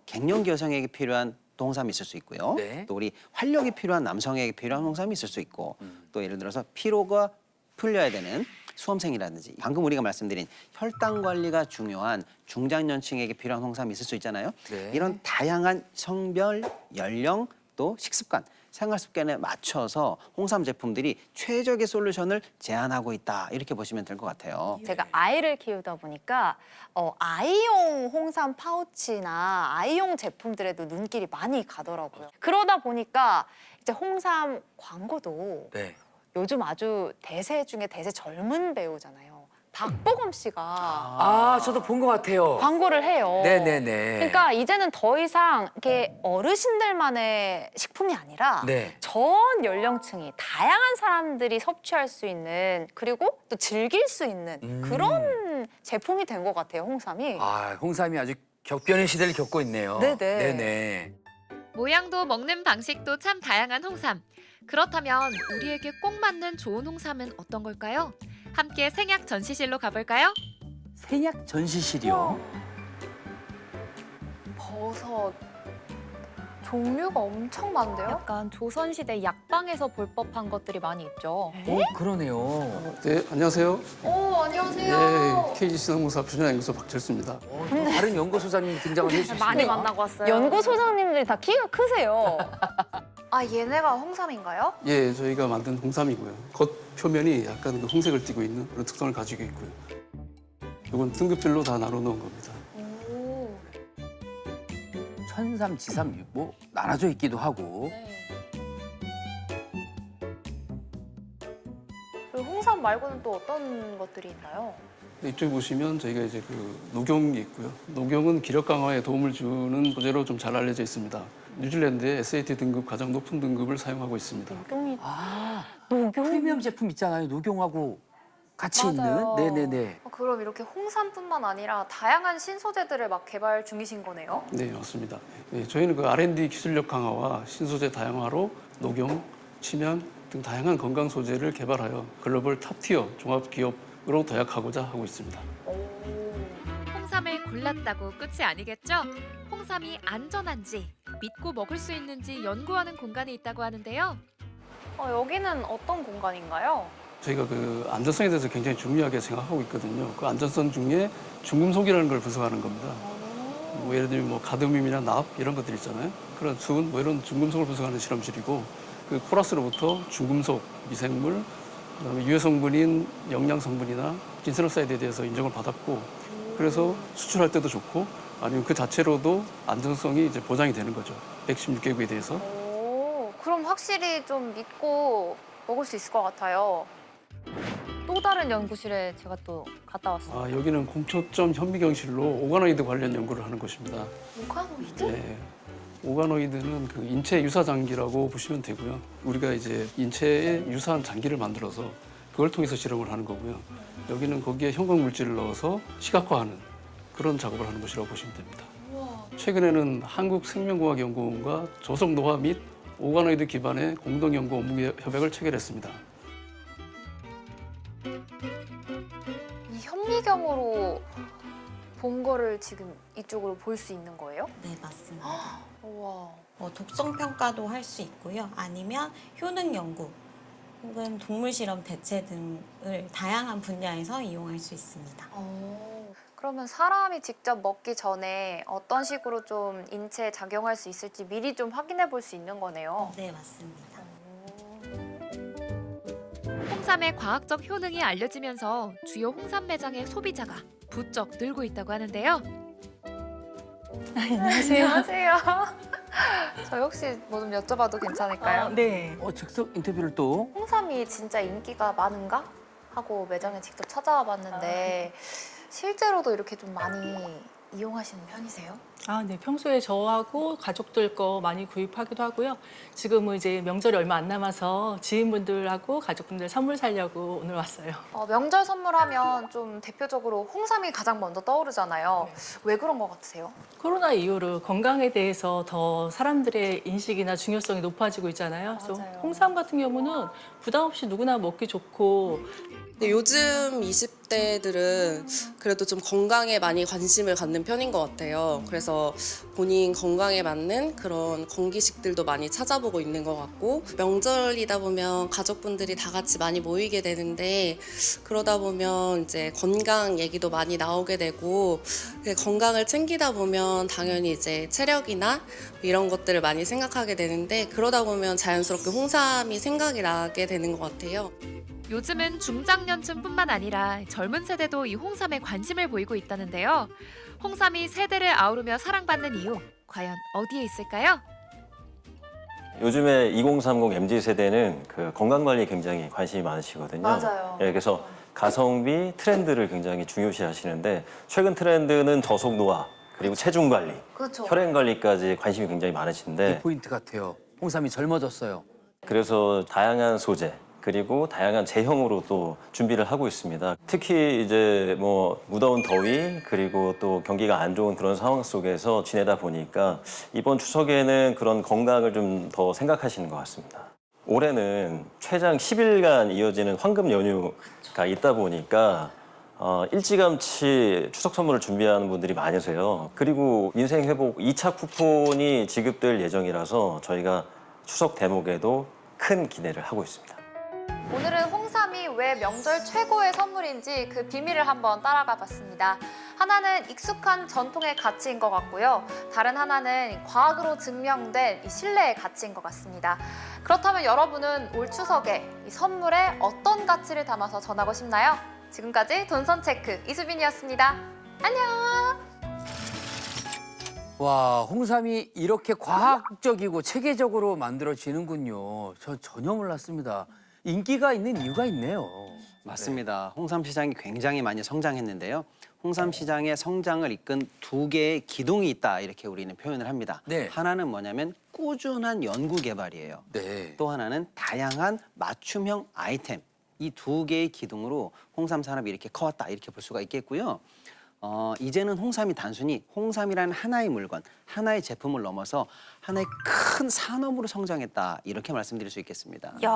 갱년기 여성에게 필요한 또 홍삼이 있을 수 있고요. 네. 또 우리 활력이 필요한 남성에게 필요한 홍삼이 있을 수 있고 또 예를 들어서 피로가 풀려야 되는 수험생이라든지 방금 우리가 말씀드린 혈당 관리가 중요한 중장년층에게 필요한 홍삼이 있을 수 있잖아요. 네. 이런 다양한 성별, 연령 또 식습관, 생활 습관에 맞춰서 홍삼 제품들이 최적의 솔루션을 제안하고 있다. 이렇게 보시면 될 것 같아요. 제가 아이를 키우다 보니까 아이용 홍삼 파우치나 아이용 제품들에도 눈길이 많이 가더라고요. 그러다 보니까 이제 홍삼 광고도 네. 요즘 아주 대세 중에 대세 젊은 배우잖아요. 박보검 씨가 저도 본 것 같아요. 광고를 해요. 네네네. 그러니까 이제는 더 이상 이렇게 어르신들만의 식품이 아니라 네. 전 연령층이 다양한 사람들이 섭취할 수 있는 그리고 또 즐길 수 있는 그런 제품이 된 것 같아요, 홍삼이. 홍삼이 아주 격변의 시대를 겪고 있네요. 네네. 네네. 모양도 먹는 방식도 참 다양한 홍삼. 그렇다면 우리에게 꼭 맞는 좋은 홍삼은 어떤 걸까요? 함께 생약 전시실로 가볼까요? 생약 전시실이요? 버섯 종류가 엄청 많은데요? 약간 조선시대 약방에서 볼 법한 것들이 많이 있죠. 그러네요. 네, 안녕하세요. 안녕하세요. 네, KG 신흥공사 표준연구소 박철수입니다. 다른 연구소장님 등장을 해주시네요. 많이 만나고 왔어요. 연구소장님들이 다 키가 크세요. 얘네가 홍삼인가요? 예, 저희가 만든 홍삼이고요. 겉 표면이 약간 그 홍색을 띠고 있는 그런 특성을 가지고 있고요. 이건 등급별로 다 나눠 놓은 겁니다. 천삼, 지삼 뭐 나눠져 있기도 하고. 그리고 홍삼 말고는 또 어떤 것들이 있나요? 이쪽에 보시면 저희가 이제 그 녹용이 있고요. 녹용은 기력 강화에 도움을 주는 소재로 좀 잘 알려져 있습니다. 뉴질랜드의 SAT 등급 가장 높은 등급을 사용하고 있습니다. 녹용이 녹용 프리미엄 제품 있잖아요. 녹용하고 같이 맞아요. 있는. 네네네. 그럼 이렇게 홍삼뿐만 아니라 다양한 신소재들을 막 개발 중이신 거네요? 네, 맞습니다. 네, 저희는 그 R&D 기술력 강화와 신소재 다양화로 녹용, 침향 등 다양한 건강 소재를 개발하여 글로벌 탑티어 종합 기업으로 도약하고자 하고 있습니다. 홍삼을 골랐다고 끝이 아니겠죠? 홍삼이 안전한지 믿고 먹을 수 있는지 연구하는 공간이 있다고 하는데요. 여기는 어떤 공간인가요? 저희가 그 안전성에 대해서 굉장히 중요하게 생각하고 있거든요. 그 안전성 중에 중금속이라는 걸 분석하는 겁니다. 뭐 예를 들면 뭐 가드뮴이나 납 이런 것들 있잖아요. 그런 sun 뭐 이런 중금속을 분석하는 실험실이고 그 코라스로부터 중금속, 미생물, 그다음에 유해 성분인 영양 성분이나 빈세노사이드에 대해서 인정을 받았고 그래서 수출할 때도 좋고 아니면 그 자체로도 안전성이 이제 보장이 되는 거죠. 116개국에 대해서. 그럼 확실히 좀 믿고 먹을 수 있을 것 같아요. 또 다른 연구실에 제가 또 갔다 왔어요. 여기는 공초점 현미경실로 오가노이드 관련 연구를 하는 곳입니다. 오가노이드? 네. 오가노이드는 그 인체 유사 장기라고 보시면 되고요. 우리가 이제 인체에 유사한 장기를 만들어서 그걸 통해서 실험을 하는 거고요. 여기는 거기에 형광 물질을 넣어서 시각화하는 그런 작업을 하는 곳이라고 보시면 됩니다. 최근에는 한국생명공학연구원과 조석노화 및 오가노이드 기반의 공동연구 업무 협약을 체결했습니다. 이 현미경으로 본 거를 지금 이쪽으로 볼 수 있는 거예요? 네, 맞습니다. 우와. 독성 평가도 할 수 있고요. 아니면 효능 연구 혹은 동물 실험 대체 등을 다양한 분야에서 이용할 수 있습니다. 그러면 사람이 직접 먹기 전에 어떤 식으로 좀 인체에 작용할 수 있을지 미리 좀 확인해 볼 수 있는 거네요. 네, 맞습니다. 홍삼의 과학적 효능이 알려지면서 주요 홍삼 매장의 소비자가 부쩍 늘고 있다고 하는데요. 안녕하세요. 저 혹시 뭐 좀 여쭤봐도 괜찮을까요? 네. 즉석 인터뷰를 또. 홍삼이 진짜 인기가 많은가? 하고 매장에 직접 찾아와 봤는데 실제로도 이렇게 좀 많이 이용하시는 편이세요? 네. 평소에 저하고 가족들 거 많이 구입하기도 하고요. 지금은 이제 명절이 얼마 안 남아서 지인분들하고 가족분들 선물 사려고 오늘 왔어요. 명절 선물하면 좀 대표적으로 홍삼이 가장 먼저 떠오르잖아요. 왜 그런 것 같으세요? 코로나 이후로 건강에 대해서 더 사람들의 인식이나 중요성이 높아지고 있잖아요. 그래서 홍삼 같은 경우는 부담 없이 누구나 먹기 좋고 요즘 20대들은 그래도 좀 건강에 많이 관심을 갖는 편인 것 같아요. 그래서 본인 건강에 맞는 그런 건기식들도 많이 찾아보고 있는 것 같고, 명절이다 보면 가족분들이 다 같이 많이 모이게 되는데, 그러다 보면 이제 건강 얘기도 많이 나오게 되고, 건강을 챙기다 보면 당연히 이제 체력이나 이런 것들을 많이 생각하게 되는데, 그러다 보면 자연스럽게 홍삼이 생각이 나게 되는 것 같아요. 요즘은 중장년층뿐만 아니라 젊은 세대도 이 홍삼에 관심을 보이고 있다는데요. 홍삼이 세대를 아우르며 사랑받는 이유, 과연 어디에 있을까요? 요즘에 2030 MZ세대는 그 건강관리에 굉장히 관심이 많으시거든요. 맞아요. 예, 그래서 가성비 트렌드를 굉장히 중요시 하시는데, 최근 트렌드는 저속 노화, 그리고 체중 관리, 그렇죠. 혈행 관리까지 관심이 굉장히 많으신데, 포인트 같아요. 홍삼이 젊어졌어요. 그래서 다양한 소재, 그리고 다양한 제형으로 또 준비를 하고 있습니다. 특히 이제 뭐 무더운 더위, 그리고 또 경기가 안 좋은 그런 상황 속에서 지내다 보니까 이번 추석에는 그런 건강을 좀 더 생각하시는 것 같습니다. 올해는 최장 10일간 이어지는 황금 연휴가 있다 보니까 일찌감치 추석 선물을 준비하는 분들이 많으세요. 그리고 인생 회복 2차 쿠폰이 지급될 예정이라서 저희가 추석 대목에도 큰 기대를 하고 있습니다. 오늘은 홍삼이 왜 명절 최고의 선물인지 그 비밀을 한번 따라가 봤습니다. 하나는 익숙한 전통의 가치인 것 같고요. 다른 하나는 과학으로 증명된 이 신뢰의 가치인 것 같습니다. 그렇다면 여러분은 올 추석에 이 선물에 어떤 가치를 담아서 전하고 싶나요? 지금까지 돈선체크 이수빈이었습니다. 안녕! 와, 홍삼이 이렇게 과학적이고 체계적으로 만들어지는군요. 저 전혀 몰랐습니다. 인기가 있는 이유가 있네요. 맞습니다. 홍삼 시장이 굉장히 많이 성장했는데요. 홍삼 시장의 성장을 이끈 두 개의 기둥이 있다, 이렇게 우리는 표현을 합니다. 네. 하나는 뭐냐면 꾸준한 연구 개발이에요. 네. 또 하나는 다양한 맞춤형 아이템. 이 두 개의 기둥으로 홍삼 산업이 이렇게 커왔다, 이렇게 볼 수가 있겠고요. 이제는 홍삼이 단순히 홍삼이라는 하나의 물건, 하나의 제품을 넘어서 하나의 큰 산업으로 성장했다, 이렇게 말씀드릴 수 있겠습니다. 야,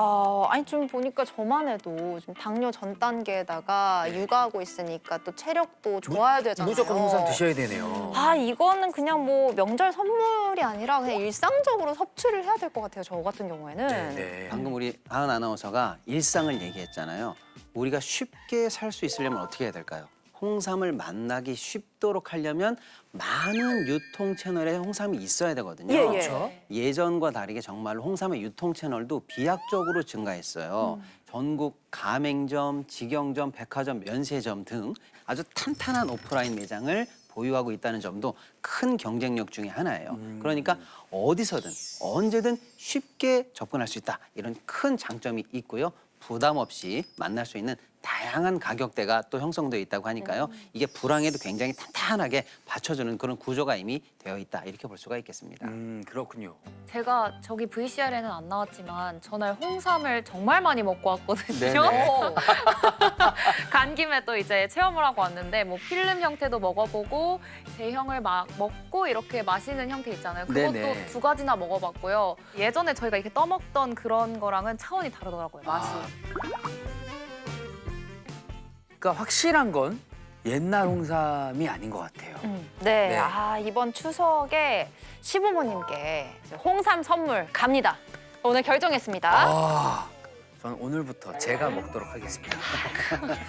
아니 좀 보니까 저만 해도 좀 당뇨 전 단계에다가 육아하고 있으니까 또 체력도 좋아야 되잖아요. 무조건 홍삼 드셔야 되네요. 이거는 그냥 뭐 명절 선물이 아니라 그냥 일상적으로 섭취를 해야 될 것 같아요. 저 같은 경우에는. 네. 방금 우리 하은 아나운서가 일상을 얘기했잖아요. 우리가 쉽게 살 수 있으려면 어떻게 해야 될까요? 홍삼을 만나기 쉽도록 하려면 많은 유통 채널에 홍삼이 있어야 되거든요. 예, 예. 그렇죠. 예전과 다르게 정말로 홍삼의 유통 채널도 비약적으로 증가했어요. 전국 가맹점, 직영점, 백화점, 면세점 등 아주 탄탄한 오프라인 매장을 보유하고 있다는 점도 큰 경쟁력 중에 하나예요. 그러니까 어디서든 언제든 쉽게 접근할 수 있다, 이런 큰 장점이 있고요. 부담 없이 만날 수 있는 다양한 가격대가 또 형성되어 있다고 하니까요. 이게 불황에도 굉장히 탄탄하게 받쳐주는 그런 구조가 이미 되어 있다, 이렇게 볼 수가 있겠습니다. 그렇군요. 제가 저기 VCR에는 안 나왔지만 전날 홍삼을 정말 많이 먹고 왔거든요. 네네. 간 김에 또 이제 체험을 하고 왔는데 뭐 필름 형태도 먹어보고 제형을 막 먹고 이렇게 마시는 형태 있잖아요. 그것도 네네. 2가지나 먹어봤고요. 예전에 저희가 이렇게 떠먹던 그런 거랑은 차원이 다르더라고요, 맛이. 그러니까 확실한 건 옛날 홍삼이 아닌 것 같아요. 네. 네. 아, 이번 추석에 시부모님께 홍삼 선물 갑니다. 오늘 결정했습니다. 아, 저는 오늘부터 제가 먹도록 하겠습니다.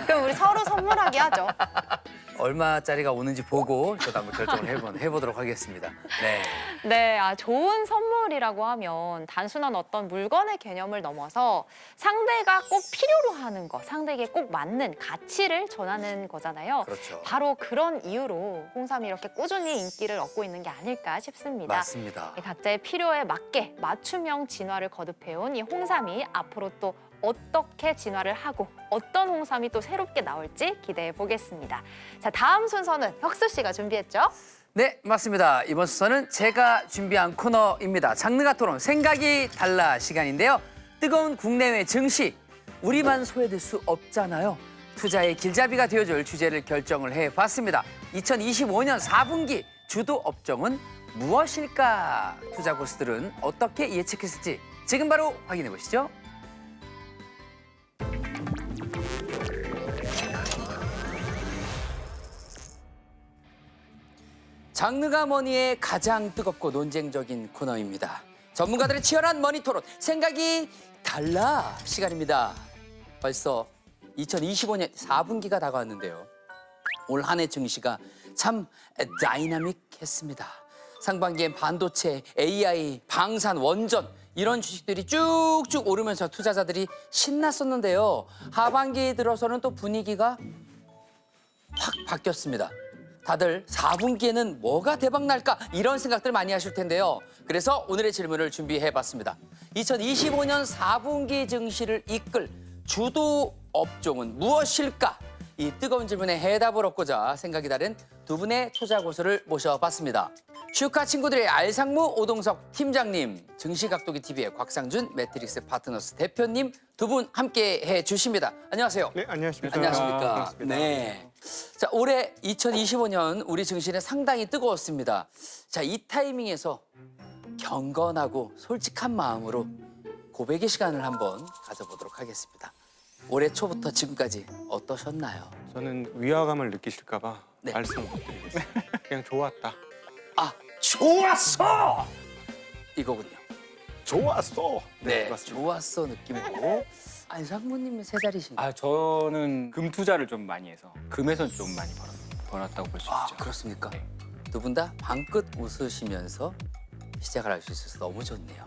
그럼 우리 서로 선물하기 하죠. 얼마짜리가 오는지 보고 저도 한번 결정을 해보도록 하겠습니다. 네. 네, 좋은 선물이라고 하면 단순한 어떤 물건의 개념을 넘어서 상대가 꼭 필요로 하는 것, 상대에게 꼭 맞는 가치를 전하는 거잖아요. 그렇죠. 바로 그런 이유로 홍삼이 이렇게 꾸준히 인기를 얻고 있는 게 아닐까 싶습니다. 맞습니다. 각자의 필요에 맞게 맞춤형 진화를 거듭해온 이 홍삼이 앞으로 또 어떻게 진화를 하고 어떤 홍삼이 또 새롭게 나올지 기대해 보겠습니다. 자, 다음 순서는 혁수 씨가 준비했죠? 네, 맞습니다. 이번 순서는 제가 준비한 코너입니다. 장르가 토론, 생각이 달라 시간인데요. 뜨거운 국내외 증시, 우리만 소외될 수 없잖아요. 투자의 길잡이가 되어줄 주제를 결정을 해봤습니다. 2025년 4분기 주도 업종은 무엇일까? 투자 고수들은 어떻게 예측했을지 지금 바로 확인해 보시죠. 장르가 머니의 가장 뜨겁고 논쟁적인 코너입니다. 전문가들의 치열한 머니 토론, 생각이 달라 시간입니다. 벌써 2025년 4분기가 다가왔는데요. 올 한 해 증시가 참 다이나믹했습니다. 상반기엔 반도체, AI, 방산, 원전 이런 주식들이 쭉쭉 오르면서 투자자들이 신났었는데요. 하반기에 들어서는 또 분위기가 확 바뀌었습니다. 다들 4분기에는 뭐가 대박 날까 이런 생각들 많이 하실 텐데요. 그래서 오늘의 질문을 준비해봤습니다. 2025년 4분기 증시를 이끌 주도 업종은 무엇일까? 이 뜨거운 질문에 해답을 얻고자 생각이 다른 두 분의 투자 고수를 모셔봤습니다. 슈카 친구들의 알상무 오동석 팀장님, 증시각도기TV의 곽상준 매트릭스 파트너스 대표님 두 분 함께 해주십니다. 안녕하세요. 네, 안녕하십니까. 안녕하십니까. 반갑습니다. 네. 자, 올해 2025년 우리 증시는 상당히 뜨거웠습니다. 자, 이 타이밍에서 경건하고 솔직한 마음으로 고백의 시간을 한번 가져보도록 하겠습니다. 올해 초부터 지금까지 어떠셨나요? 저는 위화감을 느끼실까 봐 네. 말씀 못 드리겠습니다. 그냥 좋았다. 아, 좋았어! 이거군요. 좋았어! 네, 맞습니다. 좋았어 느낌으로. 안상무님 세 자리신가요? 저는 금 투자를 좀 많이 해서 금에선 좀 많이 벌었다고 볼 수 아, 있죠. 그렇습니까? 네. 두 분 다 방긋 웃으시면서 시작을 할 수 있어서 너무 좋네요.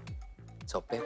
저 빼고.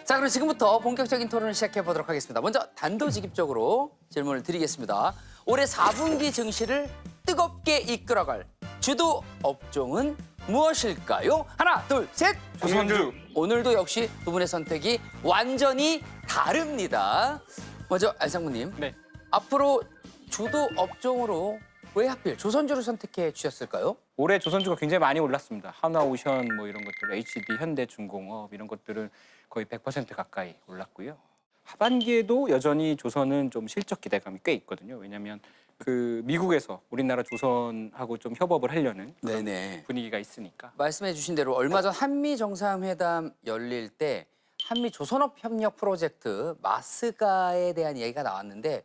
자, 그럼 지금부터 본격적인 토론을 시작해 보도록 하겠습니다. 먼저 단도직입적으로 질문을 드리겠습니다. 올해 4분기 증시를 뜨겁게 이끌어갈 주도 업종은 무엇일까요? 하나, 둘, 셋! 조선주! 오늘도 역시 두 분의 선택이 완전히 다릅니다. 먼저 안상무님. 네. 앞으로 주도 업종으로 왜 하필 조선주를 선택해 주셨을까요? 올해 조선주가 굉장히 많이 올랐습니다. 한화오션 뭐 이런 것들, HD, 현대중공업 이런 것들은 거의 100% 가까이 올랐고요. 하반기에도 여전히 조선은 좀 실적 기대감이 꽤 있거든요. 왜냐하면 그 미국에서 우리나라 조선하고 좀 협업을 하려는 네네. 분위기가 있으니까. 말씀해 주신 대로 얼마 전 한미 정상회담 열릴 때 한미 조선업 협력 프로젝트 마스가에 대한 이야기가 나왔는데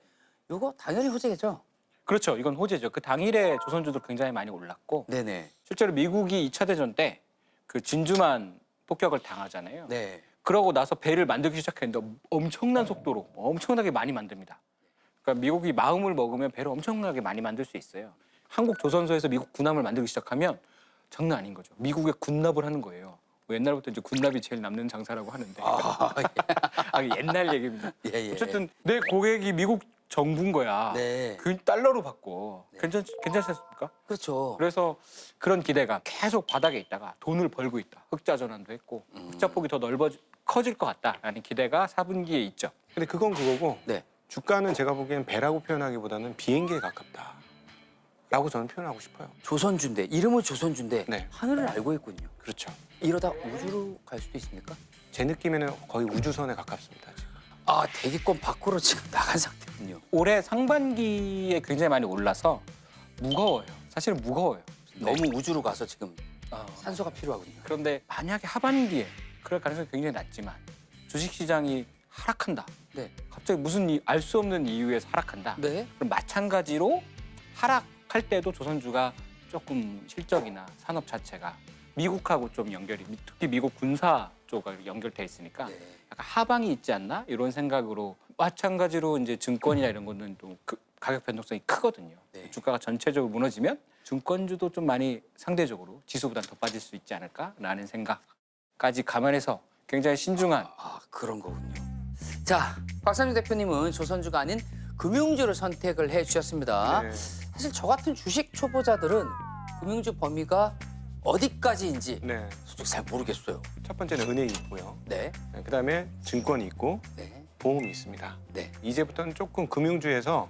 이거 당연히 호재겠죠? 그렇죠. 이건 호재죠. 그 당일에 조선주도 굉장히 많이 올랐고 네네. 실제로 미국이 2차 대전 때 그 진주만 폭격을 당하잖아요. 네. 그러고 나서 배를 만들기 시작했는데 엄청난 속도로 엄청나게 많이 만듭니다. 그러니까 미국이 마음을 먹으면 배를 엄청나게 많이 만들 수 있어요. 한국 조선소에서 미국 군함을 만들기 시작하면 장난 아닌 거죠. 미국에 군납을 하는 거예요. 뭐 옛날부터 이제 군납이 제일 남는 장사라고 하는데 옛날 얘기입니다. 예, 예. 어쨌든 내 고객이 미국 정부인 거야. 네. 그 달러로 받고 괜찮습니까? 그렇죠. 그래서 그런 기대가 계속 바닥에 있다가 돈을 벌고 있다. 흑자 전환도 했고 흑자폭이 더 커질 것 같다라는 기대가 4분기에 있죠. 근데 그건 그거고 네. 주가는 제가 보기엔 배라고 표현하기보다는 비행기에 가깝다. 라고 저는 표현하고 싶어요. 조선주인데 이름은 조선주인데 네. 하늘을 알고 있군요. 그렇죠. 이러다 우주로 갈 수도 있습니까? 제 느낌에는 거의 우주선에 가깝습니다. 지금. 아, 대기권 밖으로 지금 나간 상태군요. 올해 상반기에 굉장히 많이 올라서 무거워요. 사실은 무거워요. 너무 우주로 가서 지금 산소가 필요하군요. 그런데 만약에 하반기에 그럴 가능성이 굉장히 낮지만 주식시장이 하락한다. 네. 갑자기 무슨 알 수 없는 이유에서 하락한다. 네. 그럼 마찬가지로 하락할 때도 조선주가 조금 실적이나 산업 자체가 미국하고 좀 연결이, 특히 미국 군사 쪽하고 연결돼 있으니까 약간 하방이 있지 않나 이런 생각으로, 마찬가지로 이제 증권이나 이런 거는 또 가격 변동성이 크거든요. 주가가 전체적으로 무너지면 증권주도 좀 많이 상대적으로 지수보다 더 빠질 수 있지 않을까라는 생각까지 감안해서 굉장히 신중한. 그런 거군요. 자, 박상준 대표님은 조선주가 아닌 금융주를 선택을 해주셨습니다. 네. 사실 저 같은 주식 초보자들은 금융주 범위가 어디까지인지 솔직히 잘 모르겠어요. 첫 번째는 은행이 있고요. 네. 그다음에 증권이 있고 보험이 있습니다. 이제부터는 조금 금융주에서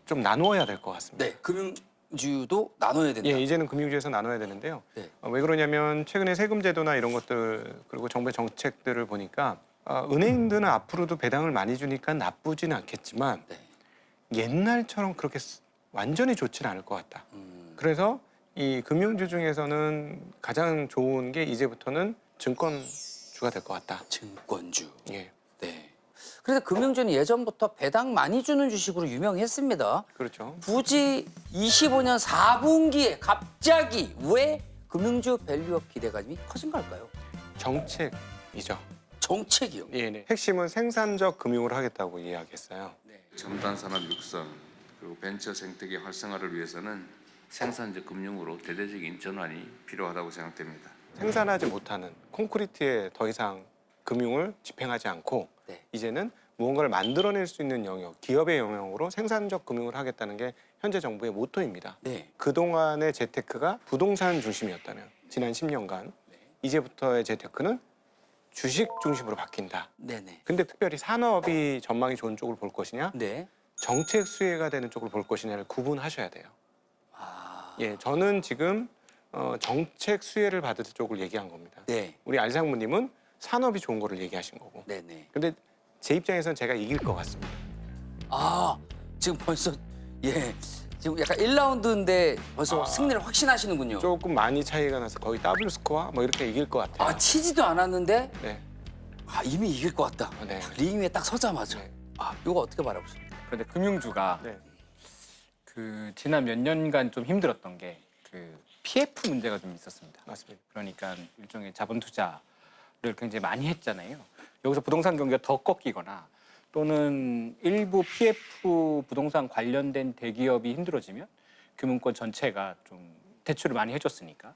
좀 나누어야 될 것 같습니다. 네, 금융주도 나눠야 된다. 예, 이제는 금융주에서 나눠야 되는데요. 왜 그러냐면 최근에 세금 제도나 이런 것들 그리고 정부의 정책들을 보니까 은행들은 앞으로도 배당을 많이 주니까 나쁘지는 않겠지만 옛날처럼 그렇게 완전히 좋지는 않을 것 같다. 그래서 이 금융주 중에서는 가장 좋은 게 이제부터는 증권주가 될 것 같다. 증권주. 예. 네. 그래서 금융주는 예전부터 배당 많이 주는 주식으로 유명했습니다. 그렇죠. 굳이 25년 4분기에 갑자기 왜 금융주 밸류업 기대감이 커진 걸까요? 정책이죠. 정책이요? 예, 네. 핵심은 생산적 금융을 하겠다고 이야기했어요. 첨단 산업 육성 그리고 벤처 생태계 활성화를 위해서는 생산적 금융으로 대대적인 전환이 필요하다고 생각됩니다. 생산하지 못하는 콘크리트에 더 이상 금융을 집행하지 않고 이제는 무언가를 만들어낼 수 있는 영역, 기업의 영역으로 생산적 금융을 하겠다는 게 현재 정부의 모토입니다. 그동안의 재테크가 부동산 중심이었다면 지난 10년간 이제부터의 재테크는 주식 중심으로 바뀐다. 네네. 근데 특별히 산업이 전망이 좋은 쪽을 볼 것이냐, 정책 수혜가 되는 쪽을 볼 것이냐를 구분하셔야 돼요. 예, 저는 지금 정책 수혜를 받을 쪽을 얘기한 겁니다. 우리 알상무님은 산업이 좋은 거를 얘기하신 거고. 근데 제 입장에서는 제가 이길 것 같습니다. 지금 벌써 지금 약간 1라운드인데 벌써 승리를 확신하시는군요. 조금 많이 차이가 나서 거의 더블 스코어 뭐 이렇게 이길 것 같아요. 치지도 않았는데 네. 이미 이길 것 같다. 링 위에 딱 서자마자. 이거 어떻게 바라보십니까? 그런데 금융주가 그 지난 몇 년간 좀 힘들었던 게 그 PF 문제가 좀 있었습니다. 맞습니다. 그러니까 일종의 자본 투자를 굉장히 많이 했잖아요. 여기서 부동산 경기가 더 꺾이거나 또는 일부 PF 부동산 관련된 대기업이 힘들어지면 금융권 전체가 좀 대출을 많이 해줬으니까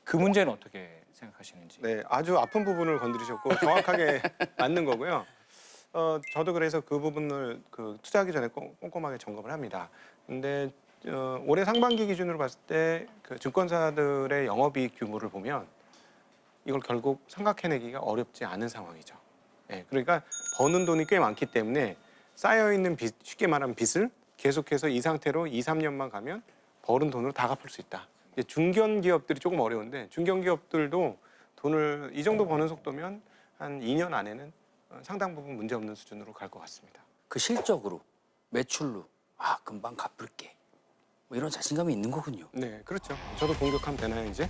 그 문제는 어떻게 생각하시는지? 네, 아주 아픈 부분을 건드리셨고 정확하게 맞는 거고요. 저도 그래서 그 부분을 투자하기 전에 꼼꼼하게 점검을 합니다. 근데 올해 상반기 기준으로 봤을 때 그 증권사들의 영업이익 규모를 보면 이걸 결국 삼각해내기가 어렵지 않은 상황이죠. 네, 그러니까 버는 돈이 꽤 많기 때문에 쌓여있는 빚, 쉽게 말하면 빚을 계속해서 이 상태로 2, 3년만 가면 벌은 돈으로 다 갚을 수 있다. 이제 중견기업들이 조금 어려운데 중견기업들도 돈을 이 정도 버는 속도면 한 2년 안에는 상당 부분 문제없는 수준으로 갈 것 같습니다. 그 실적으로, 매출로 금방 갚을게. 뭐 이런 자신감이 있는 거군요. 네, 그렇죠. 저도 공격하면 되나요, 이제?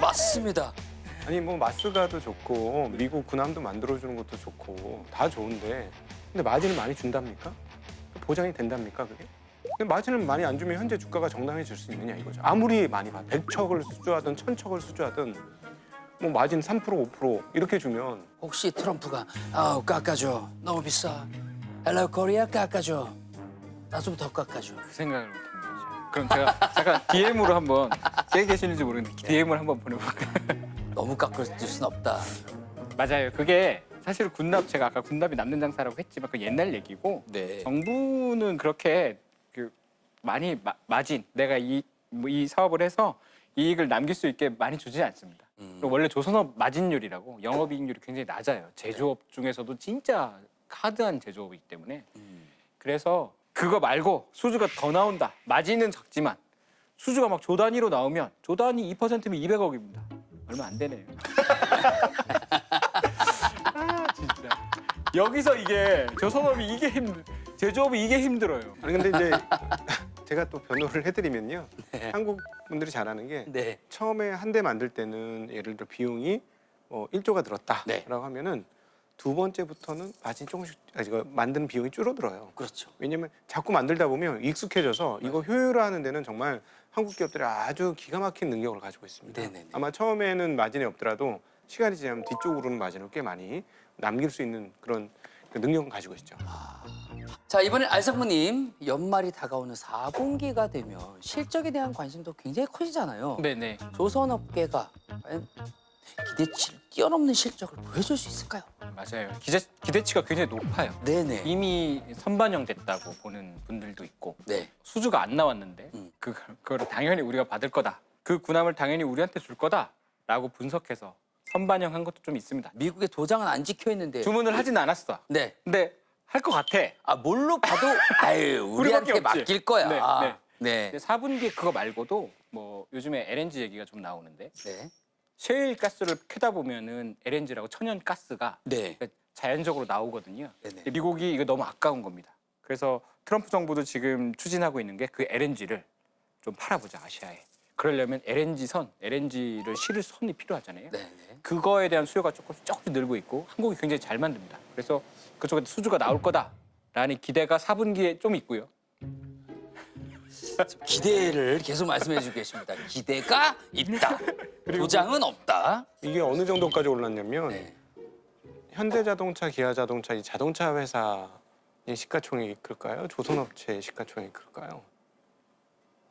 맞습니다. 아니 뭐 마스가도 좋고 미국 군함도 만들어주는 것도 좋고 다 좋은데 근데 마진을 많이 준답니까? 보장이 된답니까 그게? 근데 마진을 많이 안 주면 현재 주가가 정당해질 수 있느냐 이거죠. 아무리 많이 봐 100척을 수주하든 1000척을 수주하든 뭐 마진 3% 5% 이렇게 주면 혹시 트럼프가 깎아줘 너무 비싸 헬로 코리아 깎아줘 나 좀 더 깎아줘 그 생각을 못한 거죠. 그럼 제가 잠깐 DM으로 한번 깨 계시는지 모르겠는데 DM을 한번 보내볼까요? 너무 깎아줄 순 없다. 맞아요. 그게 사실 군납 제가 아까 군납이 남는 장사라고 했지만 그 옛날 얘기고 정부는 그렇게 그 많이 마진 내가 이 사업을 해서 이익을 남길 수 있게 많이 주지 않습니다. 그리고 원래 조선업 마진율이라고 영업이익률이 굉장히 낮아요. 제조업 중에서도 진짜 하드한 제조업이기 때문에 그래서 그거 말고 수주가 더 나온다. 마진은 작지만 수주가 막 조 단위로 나오면 조 단위 2%면 200억입니다. 얼마 안 되네요. 진짜. 여기서 이게 조선업이 이게 제조업이 이게 힘들어요. 아니 근데 이제 제가 또 변호를 해드리면요. 한국 분들이 잘 아는 게 처음에 한 대 만들 때는 예를 들어 비용이 1조가 들었다라고 하면은 두 번째부터는 마진이 조금씩 이거 만드는 비용이 줄어들어요. 그렇죠. 왜냐면 자꾸 만들다 보면 익숙해져서 이거 효율화하는 데는 정말 한국 기업들이 아주 기가 막힌 능력을 가지고 있습니다. 네네네. 아마 처음에는 마진이 없더라도 시간이 지나면 뒤쪽으로는 마진을 꽤 많이 남길 수 있는 그런 그 능력은 가지고 있죠. 자, 이번엔 알상무님, 연말이 다가오는 4분기가 되면 실적에 대한 관심도 굉장히 커지잖아요. 네네. 조선업계가 과연 기대치를 뛰어넘는 실적을 보여줄 수 있을까요? 맞아요. 기대치가 굉장히 높아요. 네네. 이미 선반영됐다고 보는 분들도 있고 네. 수주가 안 나왔는데 그거를 당연히 우리가 받을 거다. 그 군함을 당연히 우리한테 줄 거다라고 분석해서 선반영한 것도 좀 있습니다. 미국의 도장은 안 찍혀 있는데 주문을 하진 않았어. 네. 근데 할 것 같아. 아, 뭘로 봐도 아유, 우리한테 우리밖에 없지. 맡길 거야. 네. 네. 근데 4분기 그거 말고도 뭐 요즘에 LNG 얘기가 좀 나오는데 네. 셰일 가스를 캐다 보면은 LNG라고 천연 가스가 네. 자연적으로 나오거든요. 네네. 미국이 이거 너무 아까운 겁니다. 그래서 트럼프 정부도 지금 추진하고 있는 게 그 LNG를 좀 팔아보자, 아시아에. 그러려면 LNG를 실을 선이 필요하잖아요. 네. 그거에 대한 수요가 조금씩 늘고 있고 한국이 굉장히 잘 만듭니다. 그래서 그쪽에 수주가 나올 거다라는 기대가 4분기에 좀 있고요. 기대를 계속 말씀해 주고 계십니다. 기대가 있다. 도장은 없다. 이게 어느 정도까지 올랐냐면 네. 현대자동차, 기아자동차 이 자동차 회사의 시가총액이 클까요? 조선업체의 시가총액이 클까요?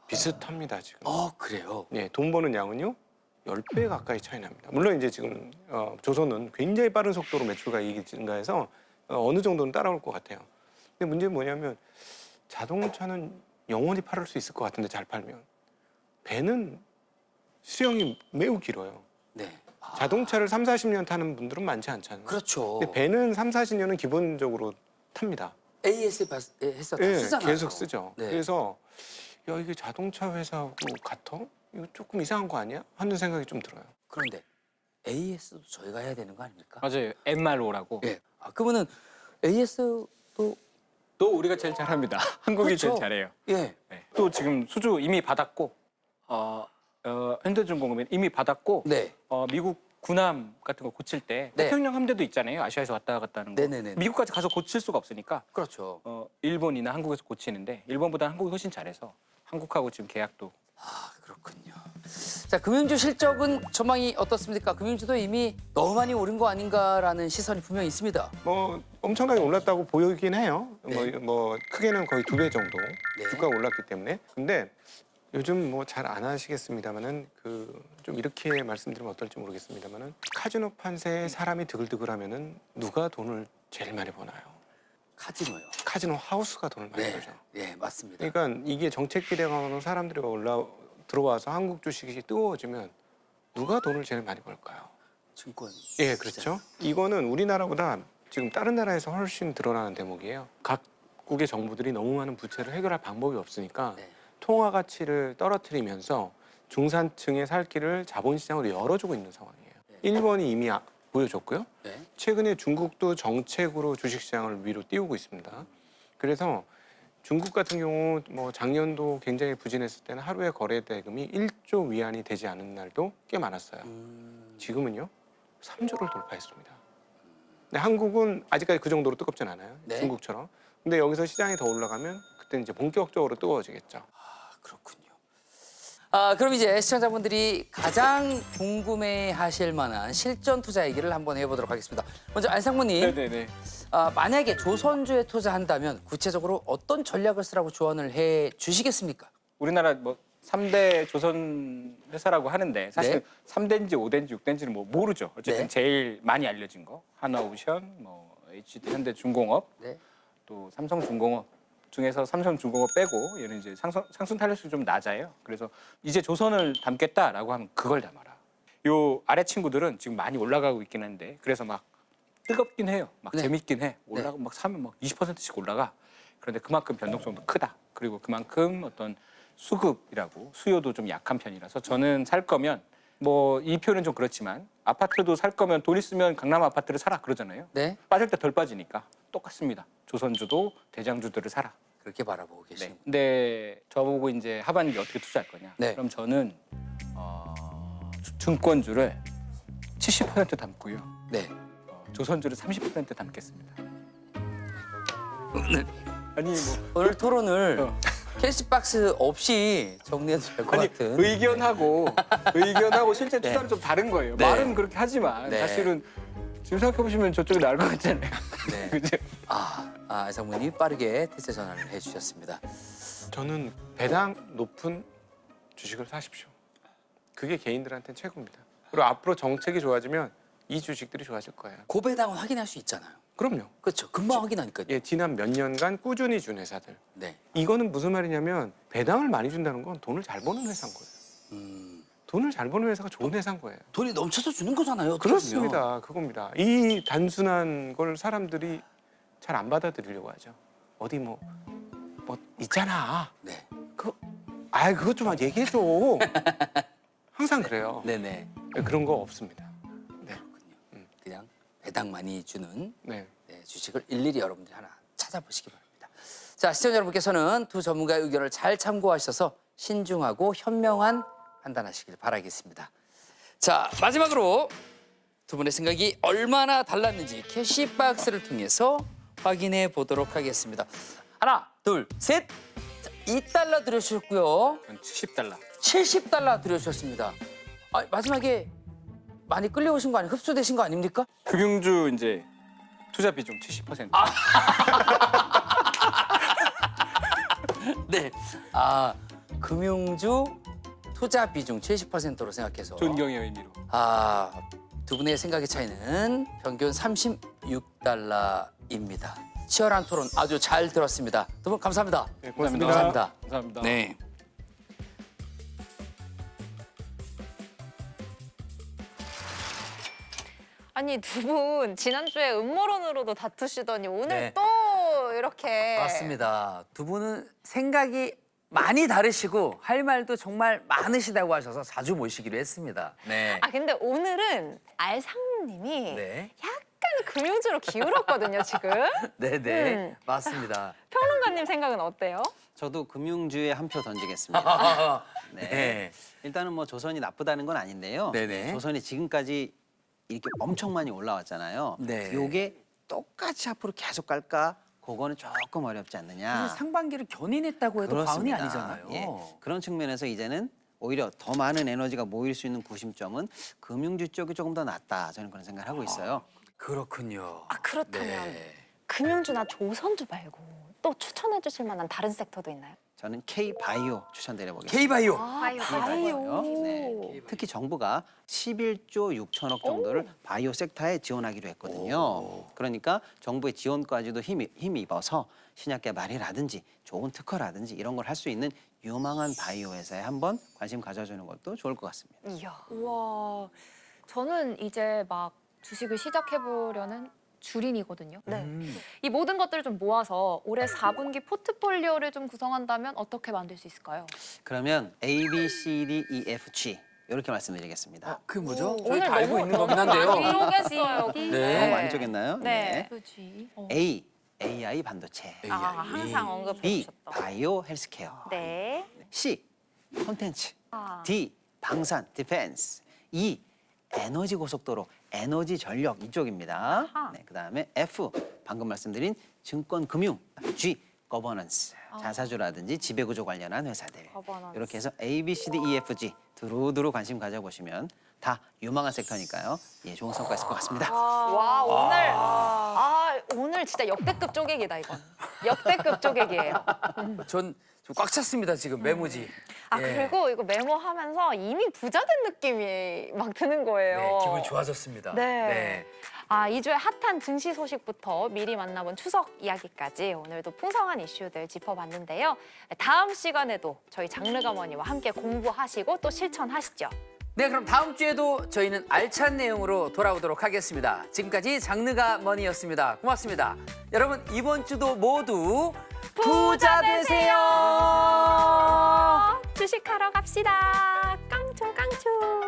비슷합니다 지금. 그래요? 네, 돈 버는 양은요 10배 가까이 차이 납니다. 물론 이제 지금 조선은 굉장히 빠른 속도로 매출과 이익이 증가해서 어느 정도는 따라올 것 같아요. 근데 문제는 뭐냐면 자동차는 영원히 팔을 수 있을 것 같은데 잘 팔면 배는 수령이 매우 길어요. 네. 자동차를 3, 40년 타는 분들은 많지 않잖아요. 그렇죠. 근데 배는 3, 40년은 기본적으로 탑니다. AS 했었다. 네, 쓰잖아요. 계속 쓰죠. 네. 그래서 야 이게 자동차 회사하고 같아? 이거 조금 이상한 거 아니야? 하는 생각이 좀 들어요. 그런데 AS도 저희가 해야 되는 거 아닙니까? 맞아요. MRO라고. 예. 그러면은 AS도 또 우리가 제일 잘합니다. 한국이 그렇죠. 제일 잘해요. 예. 네. 또 지금 수주 이미 받았고 현대중공업은 이미 받았고 네. 미국 군함 같은 거 고칠 때 네. 태평양 함대도 있잖아요. 아시아에서 왔다 갔다 하는 거. 네네네. 미국까지 가서 고칠 수가 없으니까 그렇죠. 일본이나 한국에서 고치는데 일본보다는 한국이 훨씬 잘해서 한국하고 지금 계약도. 그렇군요. 자, 금융주 실적은 전망이 어떻습니까? 금융주도 이미 너무 많이 오른 거 아닌가라는 시선이 분명히 있습니다. 뭐 엄청나게 올랐다고 보이긴 해요. 네. 뭐 크게는 거의 2배 정도 네. 주가가 올랐기 때문에. 근데 요즘 뭐 잘 안 하시겠습니다만은 좀 이렇게 말씀드리면 어떨지 모르겠습니다만은 카지노 판세에 사람이 드글드글하면은 누가 돈을 제일 많이 버나요? 카지노요. 카지노 하우스가 돈을 많이 벌죠. 네, 맞습니다. 그러니까 이게 정책 기대감으로 사람들이 들어와서 한국 주식이 뜨거워지면 누가 돈을 제일 많이 벌까요? 증권. 예, 그렇죠. 이거는 우리나라보다 지금 다른 나라에서 훨씬 드러나는 대목이에요. 각국의 정부들이 너무 많은 부채를 해결할 방법이 없으니까 네. 통화 가치를 떨어뜨리면서 중산층의 살 길을 자본시장으로 열어주고 있는 상황이에요. 일본이 이미 보여줬고요. 네. 최근에 중국도 정책으로 주식시장을 위로 띄우고 있습니다. 그래서 중국 같은 경우 뭐 작년도 굉장히 부진했을 때는 하루에 거래 대금이 1조 위안이 되지 않은 날도 꽤 많았어요. 지금은요 3조를 돌파했습니다. 근데 한국은 아직까지 그 정도로 뜨겁진 않아요. 네. 중국처럼. 근데 여기서 시장이 더 올라가면 그때 이제 본격적으로 뜨거워지겠죠. 그렇군요. 그럼 이제 시청자분들이 가장 궁금해하실 만한 실전 투자 얘기를 한번 해보도록 하겠습니다. 먼저 안상무님. 네네네. 만약에 조선주에 투자한다면 구체적으로 어떤 전략을 쓰라고 조언을 해 주시겠습니까? 우리나라 뭐 3대 조선 회사라고 하는데 사실 네. 3대인지 5대인지 6대인지는 뭐 모르죠. 어쨌든 네. 제일 많이 알려진 거 하나오션, 뭐 HD 현대중공업, 네. 또 삼성중공업 중에서 삼성중공업 빼고 얘는 이제 상승 탄력성이 좀 낮아요. 그래서 이제 조선을 담겠다라고 하면 그걸 담아라. 요 아래 친구들은 지금 많이 올라가고 있긴 한데 그래서 막 뜨겁긴 해요. 막 네. 재밌긴 해. 올라가 막 사면 막 20%씩 올라가. 그런데 그만큼 변동성도 크다. 그리고 그만큼 어떤 수급이라고 수요도 좀 약한 편이라서 저는 살 거면 뭐 이 표현은 좀 그렇지만 아파트도 살 거면 돈 있으면 강남 아파트를 사라 그러잖아요. 네. 빠질 때 덜 빠지니까 똑같습니다. 조선주도 대장주들을 사라. 그렇게 바라보고 계시는. 네. 근데 저보고 이제 하반기 어떻게 투자할 거냐? 네. 그럼 저는 증권주를 70% 담고요. 네. 조선주를 30% 담겠습니다. 아니 뭐 오늘 토론을 캐시박스 없이 정리해도 될 것 아니 같은. 의견하고 실제 투자는 좀 다른 거예요. 네. 말은 그렇게 하지만 네. 사실은 지금 생각해 보시면 저쪽이 나을 것 같잖아요. 네. 그죠? 장모님 빠르게 태세 전환을 해주셨습니다. 저는 배당 높은 주식을 사십시오. 그게 개인들한테는 최고입니다. 그리고 앞으로 정책이 좋아지면 이 주식들이 좋아질 거예요. 고배당은 확인할 수 있잖아요. 그럼요. 그렇죠. 금방 확인하니까요. 예, 지난 몇 년간 꾸준히 준 회사들. 네. 이거는 무슨 말이냐면 배당을 많이 준다는 건 돈을 잘 버는 회사인 거예요. 돈을 잘 버는 회사가 좋은 회사인 거예요. 돈이 넘쳐서 주는 거잖아요. 어떻게 그렇습니다. 보면. 그겁니다. 이 단순한 걸 사람들이 잘 안 받아들이려고 하죠. 어디 뭐 있잖아. 네. 그것 좀 얘기해줘. 항상 그래요. 네네. 그런 거 없습니다. 그냥 배당 많이 주는 네. 주식을 일일이 여러분들이 하나 찾아보시기 바랍니다. 자, 시청자 여러분께서는 두 전문가의 의견을 잘 참고하셔서 신중하고 현명한 판단하시길 바라겠습니다. 자, 마지막으로 두 분의 생각이 얼마나 달랐는지 캐시박스를 통해서 확인해 보도록 하겠습니다. 하나, 둘, 셋. 자, 2달러 들여주셨고요. 70달러. 70달러 들여주셨습니다. 마지막에 많이 끌려오신 거 아니에요? 흡수되신 거 아닙니까? 금융주 이제 투자 비중 70%. 네. 금융주 투자 비중 70%로 생각해서. 존경의 의미로. 두 분의 생각의 차이는 평균 36달러입니다. 치열한 토론 아주 잘 들었습니다. 두 분 감사합니다. 네, 고맙습니다. 감사합니다. 감사합니다. 네. 아니 두 분 지난주에 음모론으로도 다투시더니 오늘 네. 또 이렇게 맞습니다. 두 분은 생각이 많이 다르시고 할 말도 정말 많으시다고 하셔서 자주 모시기로 했습니다. 네. 근데 오늘은 알상님이 네. 약간 금융주로 기울었거든요 지금. 네네. 맞습니다. 평론가님 생각은 어때요? 저도 금융주에 한 표 던지겠습니다. 네. 네. 일단은 뭐 조선이 나쁘다는 건 아닌데요. 네네. 조선이 지금까지 이렇게 엄청 많이 올라왔잖아요. 네. 요게 똑같이 앞으로 계속 갈까? 그거는 조금 어렵지 않느냐. 상반기를 견인했다고 해도 과언이 그렇습니다. 아니잖아요. 예. 그런 측면에서 이제는 오히려 더 많은 에너지가 모일 수 있는 구심점은 금융주 쪽이 조금 더 낫다. 저는 그런 생각을 하고 있어요. 그렇군요. 그렇다면 네. 금융주나 조선주 말고 또 추천해 주실 만한 다른 섹터도 있나요? 저는 K-바이오 추천드려보겠습니다. K-바이오. 바이오. 네. 특히 정부가 11조 6천억 정도를 바이오 섹터에 지원하기로 했거든요. 그러니까 정부의 지원까지도 힘입어서 신약 개발이라든지 좋은 특허라든지 이런 걸 할 수 있는 유망한 바이오 회사에 한번 관심 가져주는 것도 좋을 것 같습니다. 이야. 우와, 저는 이제 막 주식을 시작해보려는 주린이거든요. 네. 이 모든 것들을 좀 모아서 올해 4분기 포트폴리오를 좀 구성한다면 어떻게 만들 수 있을까요? 그러면 A, B, C, D, E, F, G 이렇게 말씀드리겠습니다. 그게 뭐죠? 오늘 저희 다 알고 있는 거긴 한데요. 쪼갰어요. 네. 많이 쪼갰나요? 네. A, AI 반도체. 항상 언급해 B, 주셨던. 바이오 헬스케어. 네. C, 콘텐츠. D, 방산, 디펜스. E, 에너지 고속도로, 에너지 전력 이쪽입니다. 네, 그다음에 F, 방금 말씀드린 증권 금융. G, 거버넌스, 자사주라든지 지배구조 관련한 회사들. 거버넌스. 이렇게 해서 A, B, C, D, E, F, G 두루두루 관심 가져보시면 다 유망한 섹터니까요. 예, 좋은 성과 있을 것 같습니다. 와 오늘 진짜 역대급 쪼개기다 이건. 역대급 쪼개기예요. 전 꽉 찼습니다 지금 메모지. 예. 그리고 이거 메모하면서 이미 부자 된 느낌이 막 드는 거예요. 네, 기분이 좋아졌습니다. 네. 2주의 핫한 증시 소식부터 미리 만나본 추석 이야기까지 오늘도 풍성한 이슈들 짚어봤는데요. 다음 시간에도 저희 장르가머니와 함께 공부하시고 또 실천하시죠. 네, 그럼 다음 주에도 저희는 알찬 내용으로 돌아오도록 하겠습니다. 지금까지 장르가머니였습니다. 고맙습니다. 여러분 이번 주도 모두 부자 되세요. 주식하러 갑시다. 깡총 깡총.